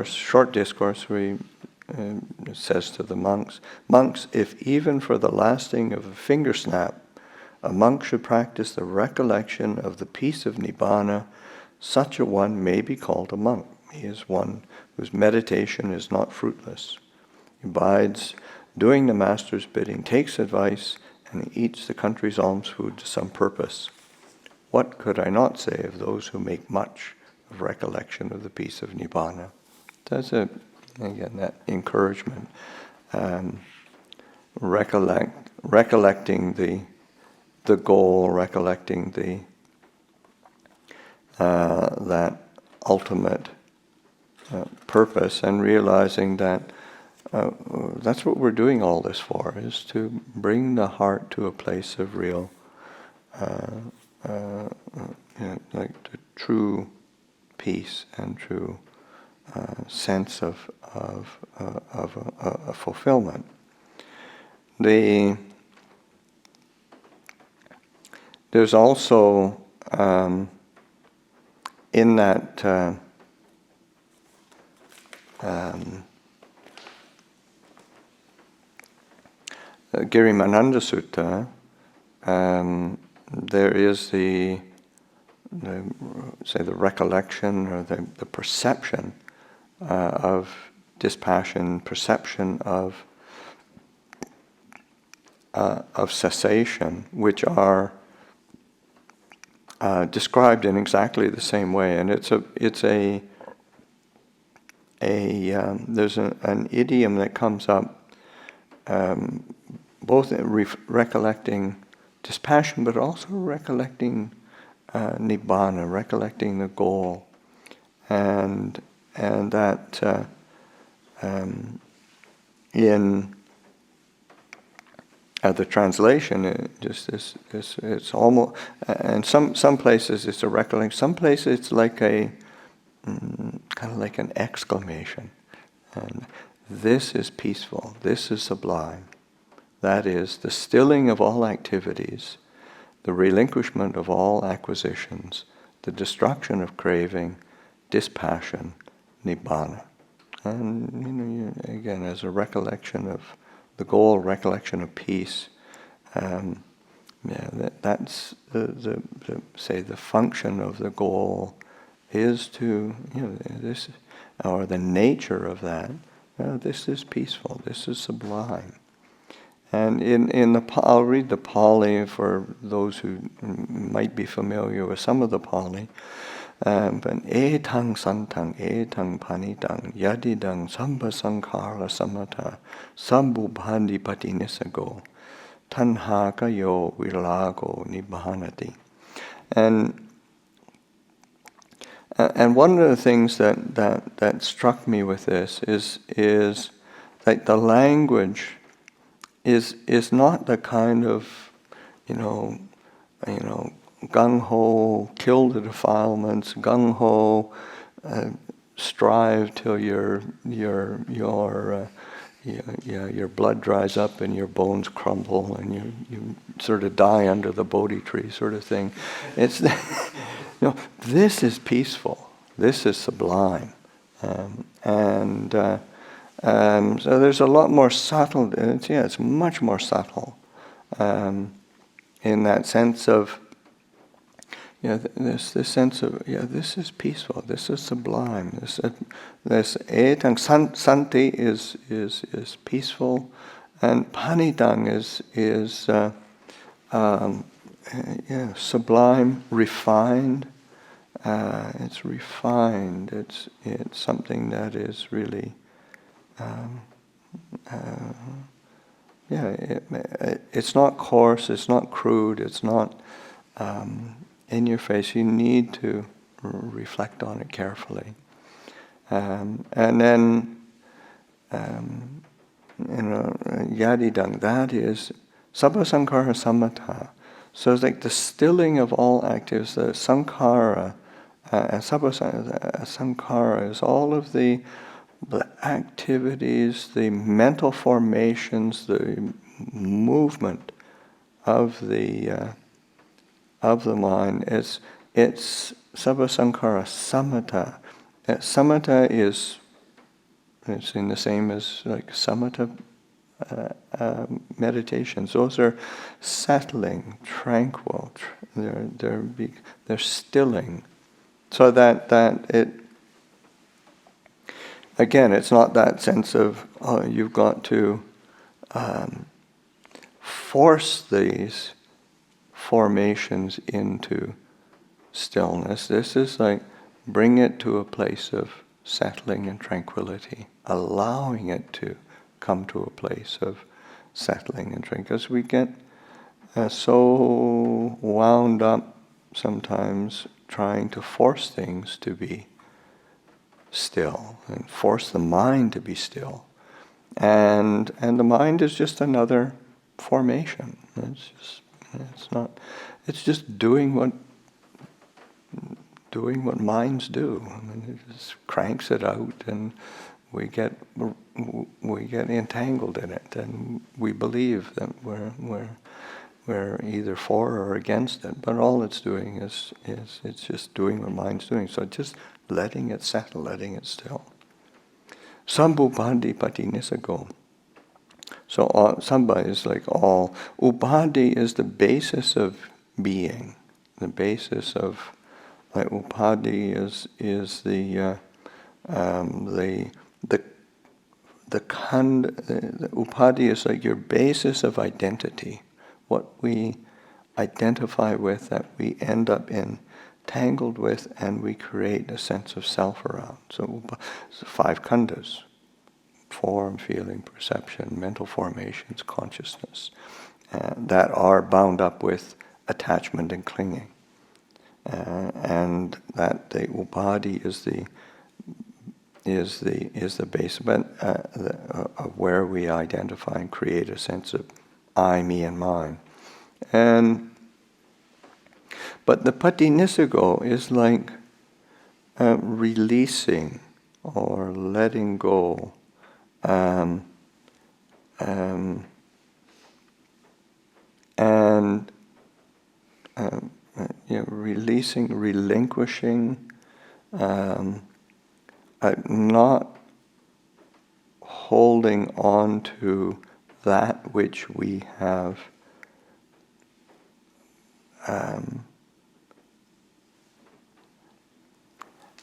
short discourse where he says to the monks, if even for the lasting of a finger snap, a monk should practice the recollection of the peace of nibbana, such a one may be called a monk. He is one whose meditation is not fruitless. He abides doing the master's bidding, takes advice, and he eats the country's alms food to some purpose. What could I not say of those who make much of recollection of the peace of nibbana? That's again that encouragement, recollecting the goal, recollecting that ultimate purpose, and realizing that that's what we're doing all this for, is to bring the heart to a place of real, like the true peace and true sense of fulfillment. There's also in that Girimananda Sutta, there is the recollection or the perception of dispassion, perception of cessation, which are described in exactly the same way, and there's an idiom that comes up, both recollecting dispassion, but also recollecting nibbana, recollecting the goal, and that in the translation, it's almost, and some places it's a recollection, some places it's like kind of like an exclamation. And this is peaceful, this is sublime. That is the stilling of all activities, the relinquishment of all acquisitions, the destruction of craving, dispassion, nibbana. And again, as a recollection of the goal, recollection of peace, that's the function of the goal is to this, or the nature of that. This is peaceful. This is sublime. And I'll read the Pali for those who might be familiar with some of the Pali. But etang santang, etang panitang, yadidang samba sankhara samata, sambubhandi patinisago, tanhaka yo virago nibbhanati. And one of the things that struck me with this is that the language is not the kind of gung-ho, kill the defilements, gung-ho, strive till your blood dries up and your bones crumble and you sort of die under the Bodhi tree, sort of thing. It's this is peaceful. This is sublime, so there's a lot more subtle. It's much more subtle in that sense of. This sense of this is peaceful. This is sublime. This etang santi is peaceful, and panitang is sublime, refined. It's refined. It's something that is really, it's not coarse. It's not crude. It's not in your face. You need to reflect on it carefully, and then yadidang. That is sabba sankhara samatha. So it's like the stilling of all activities, the sankhara, sankhara is all of the activities, the mental formations, the movement of the mind. It's sabba sankhara samatha. Samatha is, it's in the same as like samatha meditations. Those are settling, tranquil. They're stilling, so that it. Again, it's not that sense of you've got to force these formations into stillness. This is like bring it to a place of settling and tranquility, allowing it to come to a place of settling and tranquility. Because we get so wound up sometimes trying to force things to be still and force the mind to be still. And the mind is just another formation. It's just doing what minds do. I mean, it just cranks it out, and we get entangled in it, and we believe that we're either for or against it. But all it's doing is it's just doing what mind's doing. So just letting it settle, letting it still. Sambhupadhi pati nisago. So sambha is like all. Upadhi is the basis of being. The basis of, like, upadhi is the upadhi is like your basis of identity. What we identify with, that we end up entangled with, and we create a sense of self around. So 5 khandhas: form, feeling, perception, mental formations, consciousness, that are bound up with attachment and clinging. And that the upadhi is the base of where we identify and create a sense of I, me, and mine. But the patinisago is like releasing or letting go, releasing, relinquishing, not holding on to that which we have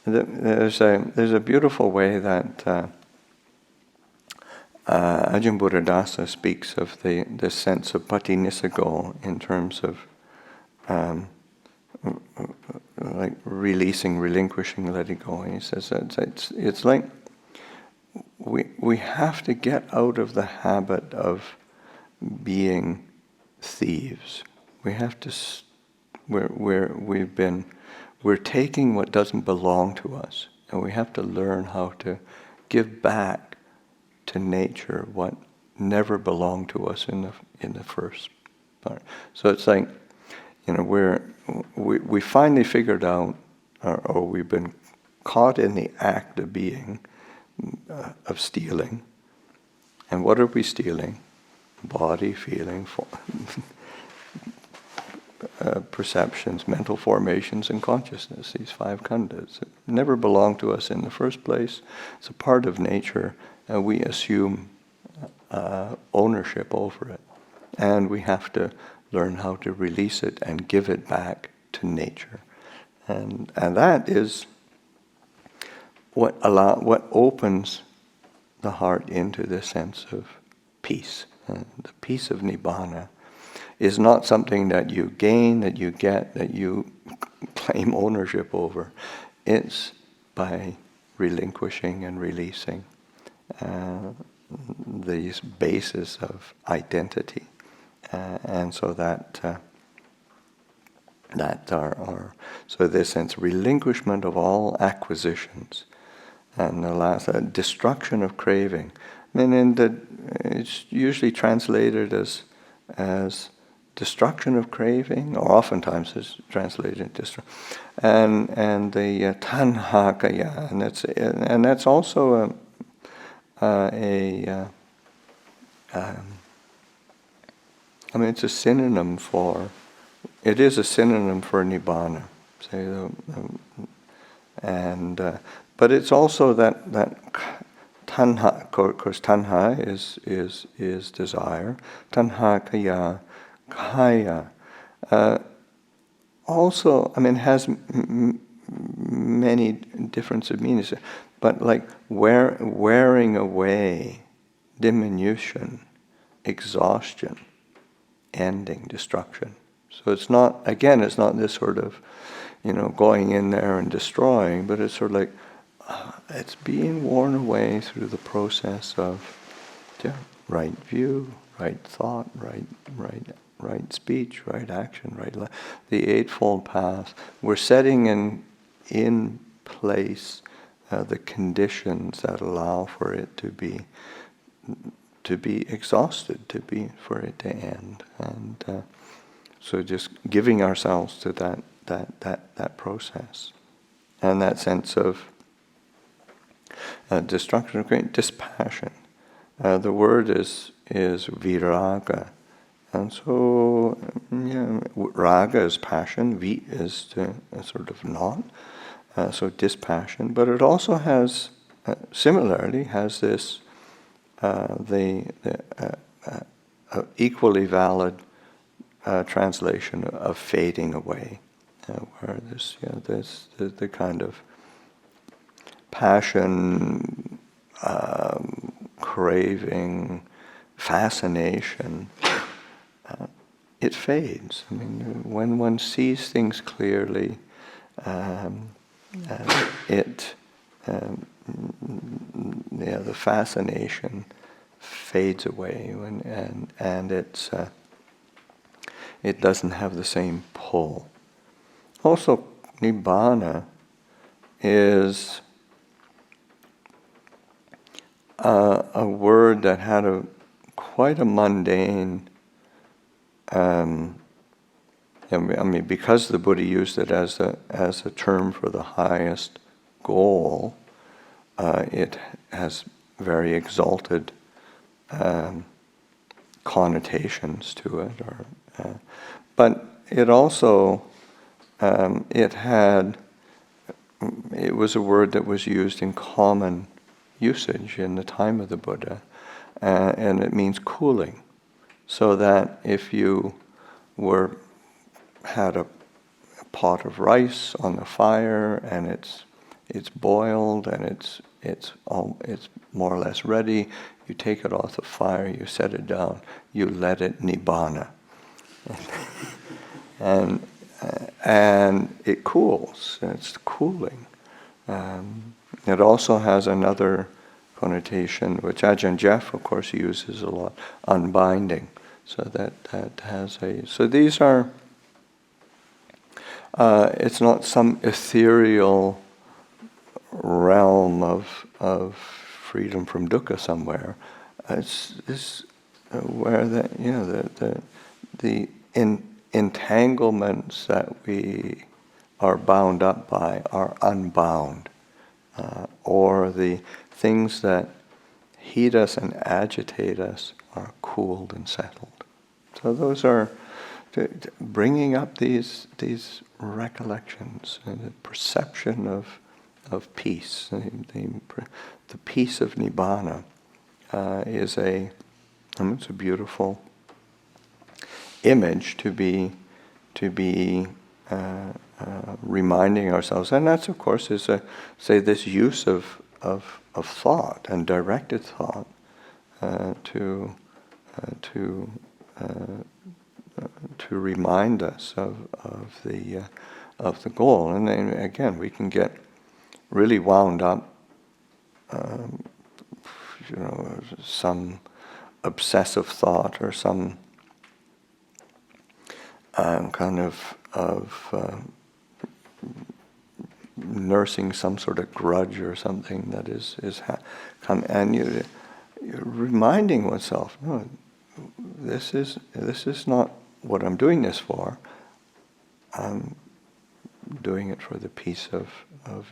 there's a beautiful way that Ajahn Buddhadasa speaks of the sense of patinisago in terms of like releasing, relinquishing, letting go. And he says that it's like we have to get out of the habit of being thieves. We have to. We're taking what doesn't belong to us, and we have to learn how to give back to nature what never belonged to us in the first part. So it's like, we finally figured out, or we've been caught in the act of being, of stealing. And what are we stealing? Body, feeling, perceptions, mental formations, and consciousness. These 5 khandhas. It never belonged to us in the first place. It's a part of nature. We assume ownership over it. And we have to learn how to release it and give it back to nature. And that is what opens the heart into the sense of peace, the peace of nibbana. is not something that you gain, that you get, that you claim ownership over. It's by relinquishing and releasing these bases of identity, and so that are so this sense relinquishment of all acquisitions, and the last destruction of craving. I mean, it's usually translated as destruction of craving, or oftentimes it's translated and the tanhakaya, and that's also I mean, it's a synonym for. It is a synonym for nibbana, but it's also that tanha. Of course, tanha is desire. Tanha kaya. Also, I mean, has many different meanings, but like wearing away, diminution, exhaustion, ending, destruction. So it's not this sort of, going in there and destroying, but it's sort of like, it's being worn away through the process of right view, right thought, right speech, right action, the Eightfold Path. We're setting in place the conditions that allow for it to be exhausted, for it to end, and so just giving ourselves to that process, and that sense of destruction of great dispassion. The word is viraga, and so raga is passion, vi is sort of not, so dispassion. But it also has similarly has this equally valid translation of fading away, where this the kind of passion, craving, fascination, it fades. I mean, when one sees things clearly, the fascination fades away, and it doesn't have the same pull. Also, nibbana is a word that had quite a mundane. I mean, because the Buddha used it as a term for the highest goal, it has very exalted connotations to it. But it also it was a word that was used in common usage in the time of the Buddha, and it means cooling. So that if you had a pot of rice on the fire and it's boiled and it's more or less ready, you take it off the fire, you set it down, you let it nibbana, and it cools. It's cooling. It also has another connotation, which Ajahn Jeff, of course, uses a lot, unbinding. So that has a. So these are. It's not some ethereal realm of freedom from dukkha somewhere. It's where the entanglements that we are bound up by are unbound, or the things that heat us and agitate us are cooled and settled. So those are bringing up these recollections and the perception of peace. The peace of nibbana is it's a beautiful image to be reminding ourselves, and that's of course is this use of thought and directed thought to to remind us of the goal. And then again, we can get really wound up, some obsessive thought or some kind of nursing some sort of grudge or something that and you're reminding oneself, no, this is not what I'm doing this for. I'm doing it for the peace of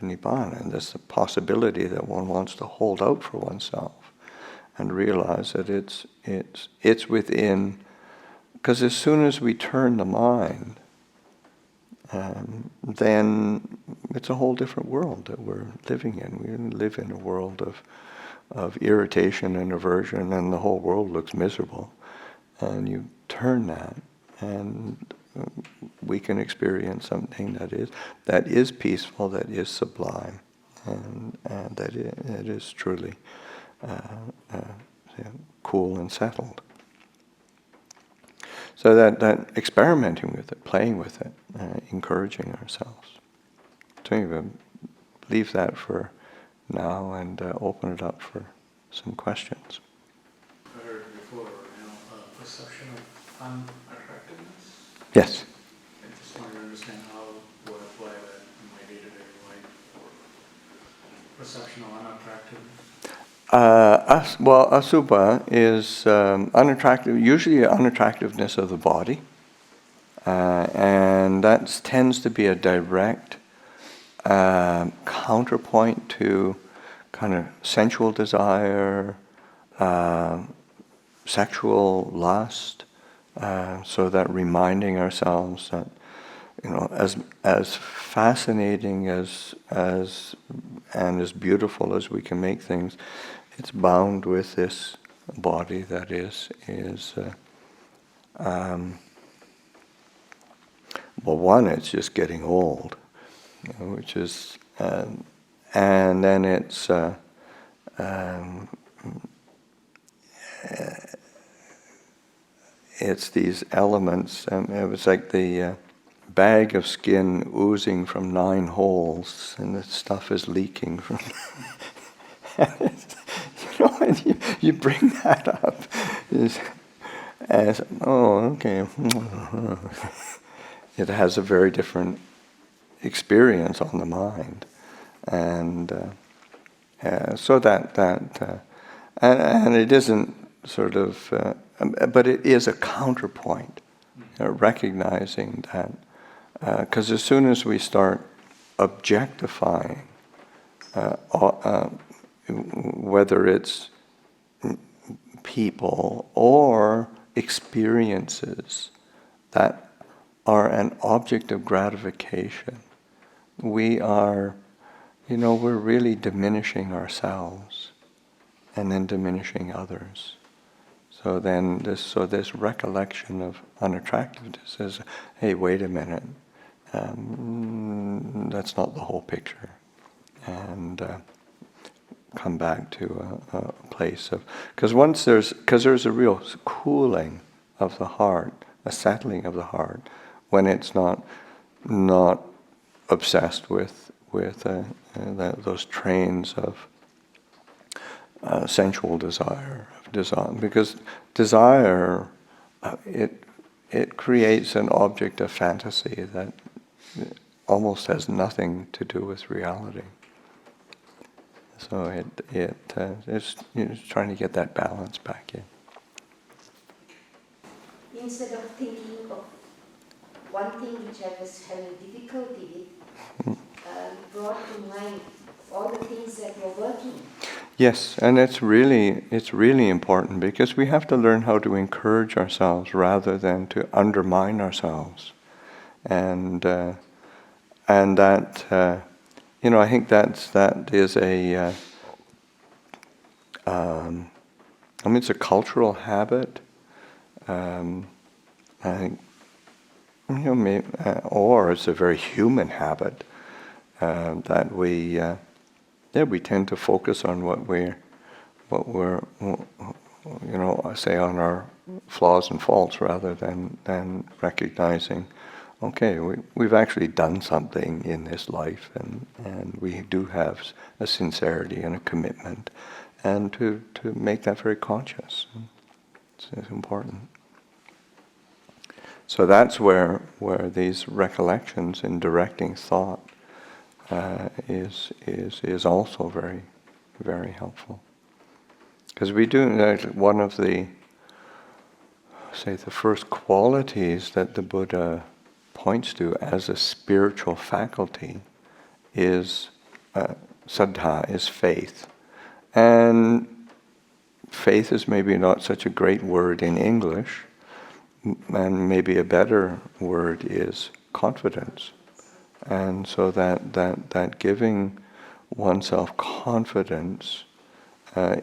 Nibbana, and there's the possibility that one wants to hold out for oneself and realize that it's within. Because as soon as we turn the mind, then it's a whole different world that we're living in. We live in a world of irritation and aversion, and the whole world looks miserable. And you turn that, and we can experience something that is peaceful, that is sublime, and that is truly cool and settled. So that experimenting with it, playing with it, encouraging ourselves. So anyway, leave that for now and open it up for some questions. I heard before, perception of unattractiveness. Yes. I just wanted to understand how to apply that in my day-to-day life, or perception of unattractiveness. Asubha is unattractive, usually unattractiveness of the body, and that tends to be a direct counterpoint to kind of sensual desire, sexual lust, so that reminding ourselves that, as fascinating as and as beautiful as we can make things, it's bound with this body that is one, it's just getting old, which is, and then it's these elements. It was like the bag of skin oozing from 9 holes, and the stuff is leaking from. And you bring that up as, okay. It has a very different experience on the mind, and so and it isn't sort of, but it is a counterpoint, recognizing that, because as soon as we start objectifying, whether it's people or experiences that are an object of gratification, we are, we're really diminishing ourselves and then diminishing others. So then this recollection of unattractiveness says, hey, wait a minute, that's not the whole picture. And come back to a place of, because there's a real cooling of the heart, a settling of the heart, when it's not obsessed with those trains of sensual desire, because desire it creates an object of fantasy that almost has nothing to do with reality. So it's trying to get that balance back in. Instead of thinking of one thing which I was having difficulty with, brought to mind all the things that you're working. Yes, and it's really important, because we have to learn how to encourage ourselves rather than to undermine ourselves, and that I think that is a it's a cultural habit. I think, or it's a very human habit that we tend to focus on what we're say on our flaws and faults rather than recognizing, okay, we've actually done something in this life, and we do have a sincerity and a commitment, and to make that very conscious. It's important. So that's where these recollections in directing thought is also very, very helpful. Because we do, one of the first qualities that the Buddha points to as a spiritual faculty is saddha, is faith. And faith is maybe not such a great word in English, and maybe a better word is confidence. And so that giving oneself confidence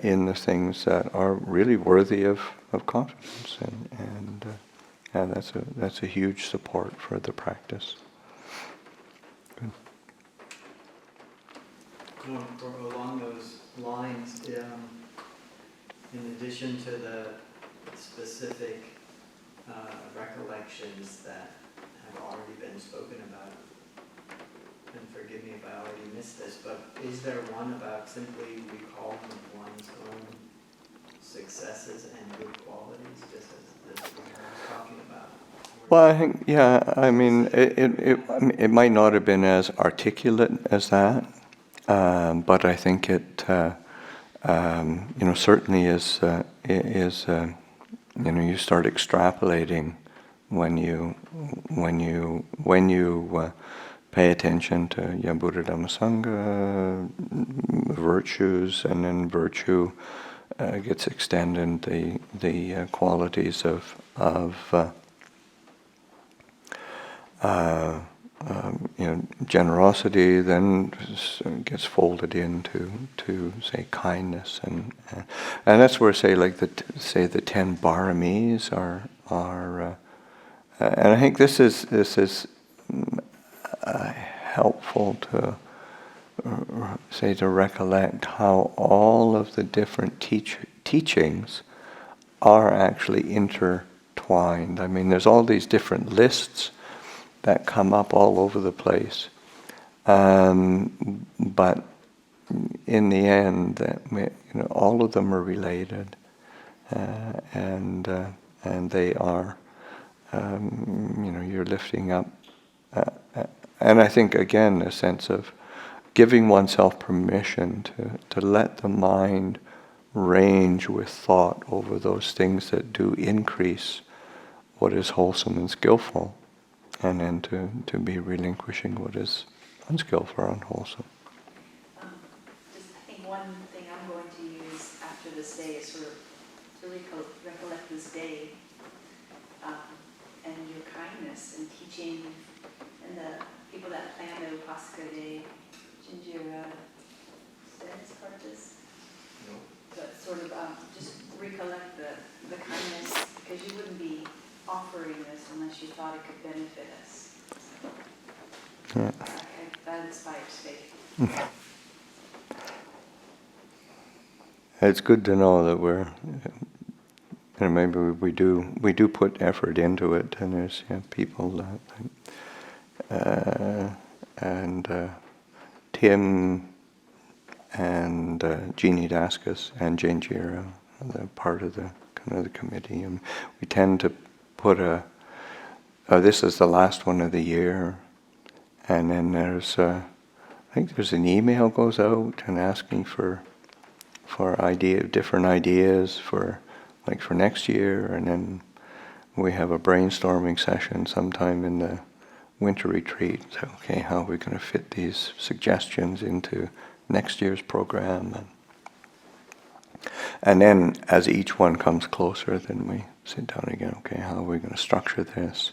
in the things that are really worthy of confidence, and that's a huge support for the practice. Good. Along those lines, in addition to the specific recollections that have already been spoken about, and forgive me if I already missed this, but is there one about simply recalling one's own successes and good qualities, just as this one I was talking about? Well, I think, I mean, it might not have been as articulate as that, but I think it, certainly is, you start extrapolating when you pay attention to Buddha, Dhamma, Sangha, virtues, and then virtue gets extended, the qualities of generosity then gets folded into say kindness, and that's where the 10 paramis are and I think this is helpful to to recollect how all of the different teachings are actually intertwined. I mean, there's all these different lists that come up all over the place, but in the end, all of them are related, and they are, you're lifting up, and I think again a sense of giving oneself permission to let the mind range with thought over those things that do increase what is wholesome and skillful, and then to be relinquishing what is unskillful or unwholesome. I think one thing I'm going to use after this day is sort of to recollect this day and your kindness and teaching, and the people that plan the Upasika day, Jinjira, is part of this? No. But sort of just recollect the kindness, because you wouldn't be offering this unless you thought it could benefit us. Yeah. That inspires faith. It's good to know that we're, maybe we do put effort into it, and there's people and Tim and Jeannie Daskus and Jane Jira, they're part of the kind of the committee, and we tend to put this is the last one of the year, and then there's I think there's an email goes out and asking for different ideas for next year, and then we have a brainstorming session sometime in the winter retreat. So, okay, how are we going to fit these suggestions into next year's program? And then as each one comes closer, then we sit down again, okay, how are we going to structure this?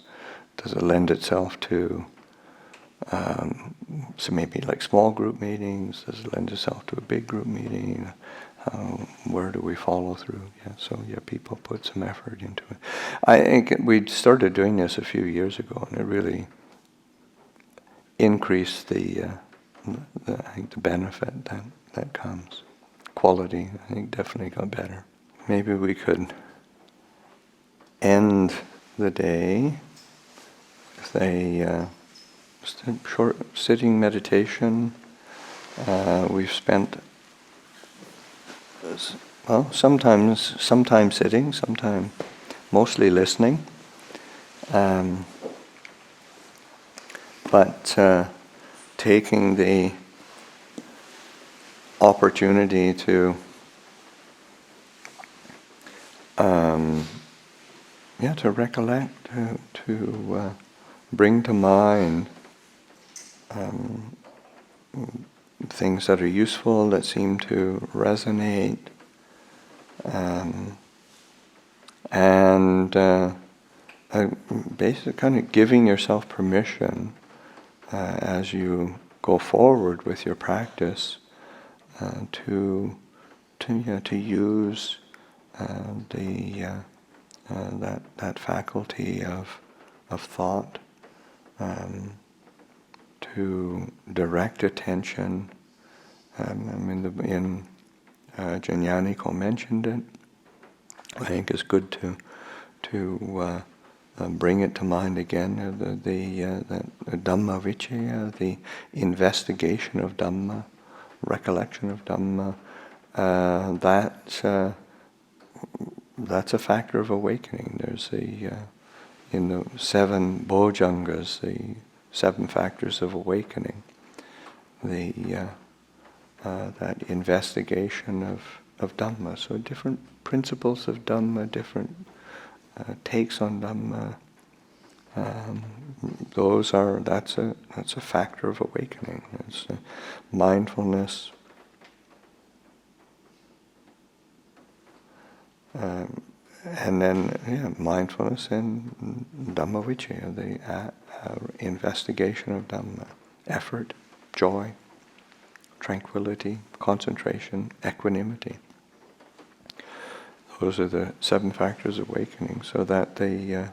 Does it lend itself to, so maybe like small group meetings? Does it lend itself to a big group meeting? Where do we follow through? People put some effort into it. I think we started doing this a few years ago, and it really increased the benefit that comes. Quality, I think, definitely got better. Maybe we could end the day with a short sitting meditation. We've spent, sometimes sitting, sometimes mostly listening. But taking the opportunity to to recollect, to bring to mind things that are useful, that seem to resonate, and basically kind of giving yourself permission as you go forward with your practice to use that faculty of thought, to direct attention. Ajahn Nyaniko mentioned it. I think it's good to bring it to mind again. The Dhamma Vichaya, the investigation of Dhamma, recollection of Dhamma. That's a factor of awakening. There's in the 7 Bojjhangas, the 7 factors of awakening, that investigation of Dhamma. So different principles of Dhamma, different takes on Dhamma. That's a factor of awakening. It's mindfulness. And then, mindfulness and Dhamma Vichaya, the investigation of Dhamma, effort, joy, tranquility, concentration, equanimity. Those are the 7 factors of awakening, so that that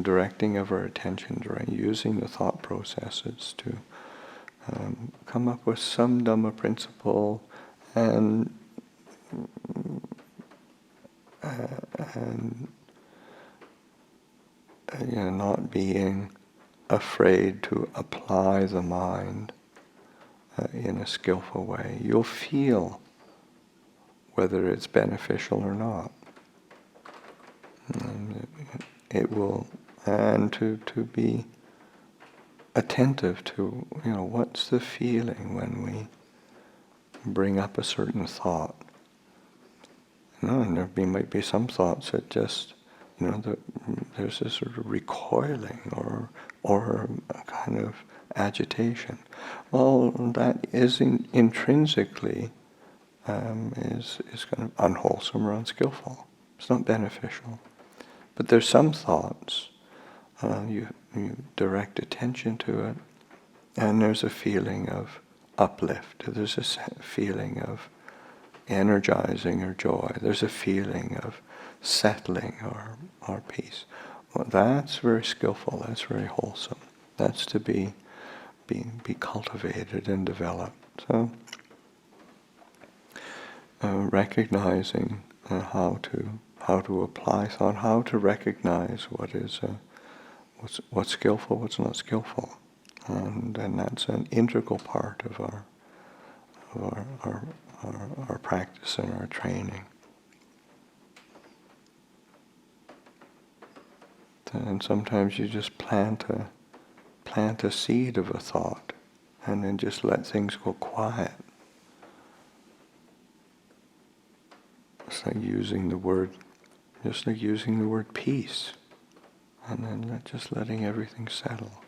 directing of our attention, using the thought processes to come up with some Dhamma principle and not being afraid to apply the mind in a skillful way. You'll feel whether it's beneficial or not. It will, and to be attentive to, what's the feeling when we bring up a certain thought. And there might be some thoughts that just, there's this sort of recoiling or a kind of agitation. Well, that is intrinsically is kind of unwholesome or unskillful. It's not beneficial. But there's some thoughts, you direct attention to it, and there's a feeling of uplift. There's a feeling of energizing or joy. There's a feeling of settling or peace. Well, that's very skillful. That's very wholesome. That's to be cultivated and developed. So, recognizing how to apply thought, how to recognize what's skillful, what's not skillful, and that's an integral part of our practice and our training. And sometimes you just plant a seed of a thought, and then just let things go quiet. It's like using the word peace, and then just letting everything settle.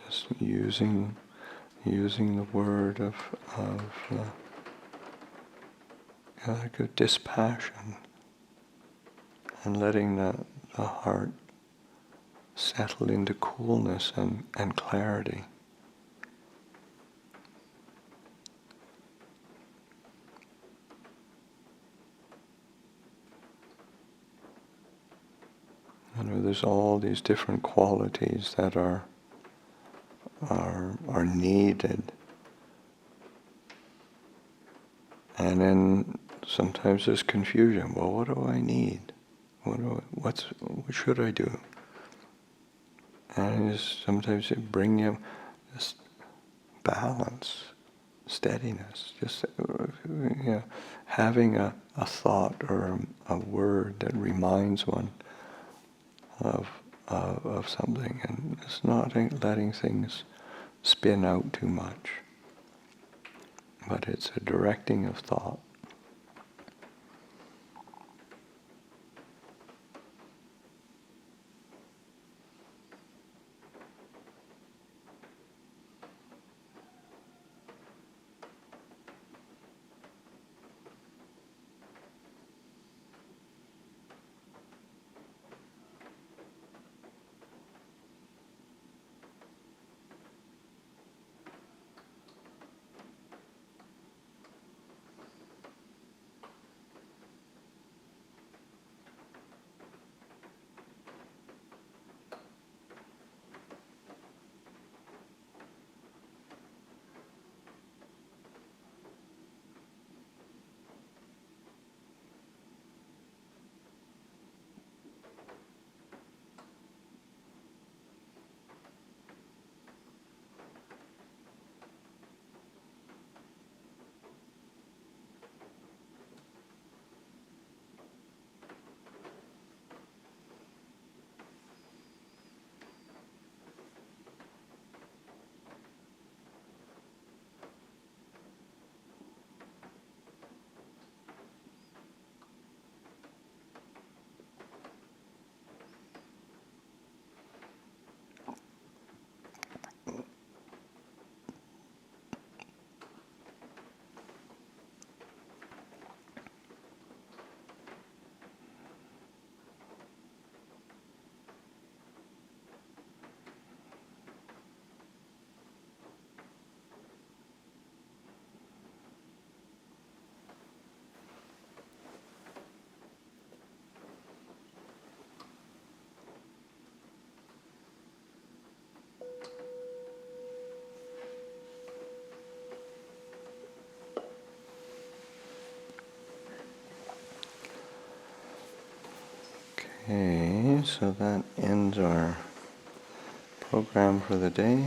Just using the word of like a dispassion, and letting the heart settle into coolness and clarity. there's all these different qualities that are needed. And then sometimes there's confusion. Well, what do I need? What should I do? And sometimes it brings you this balance, steadiness. Just having a thought or a word that reminds one of something, and it's not letting things spin out too much, but it's a directing of thought. Okay, so that ends our program for the day.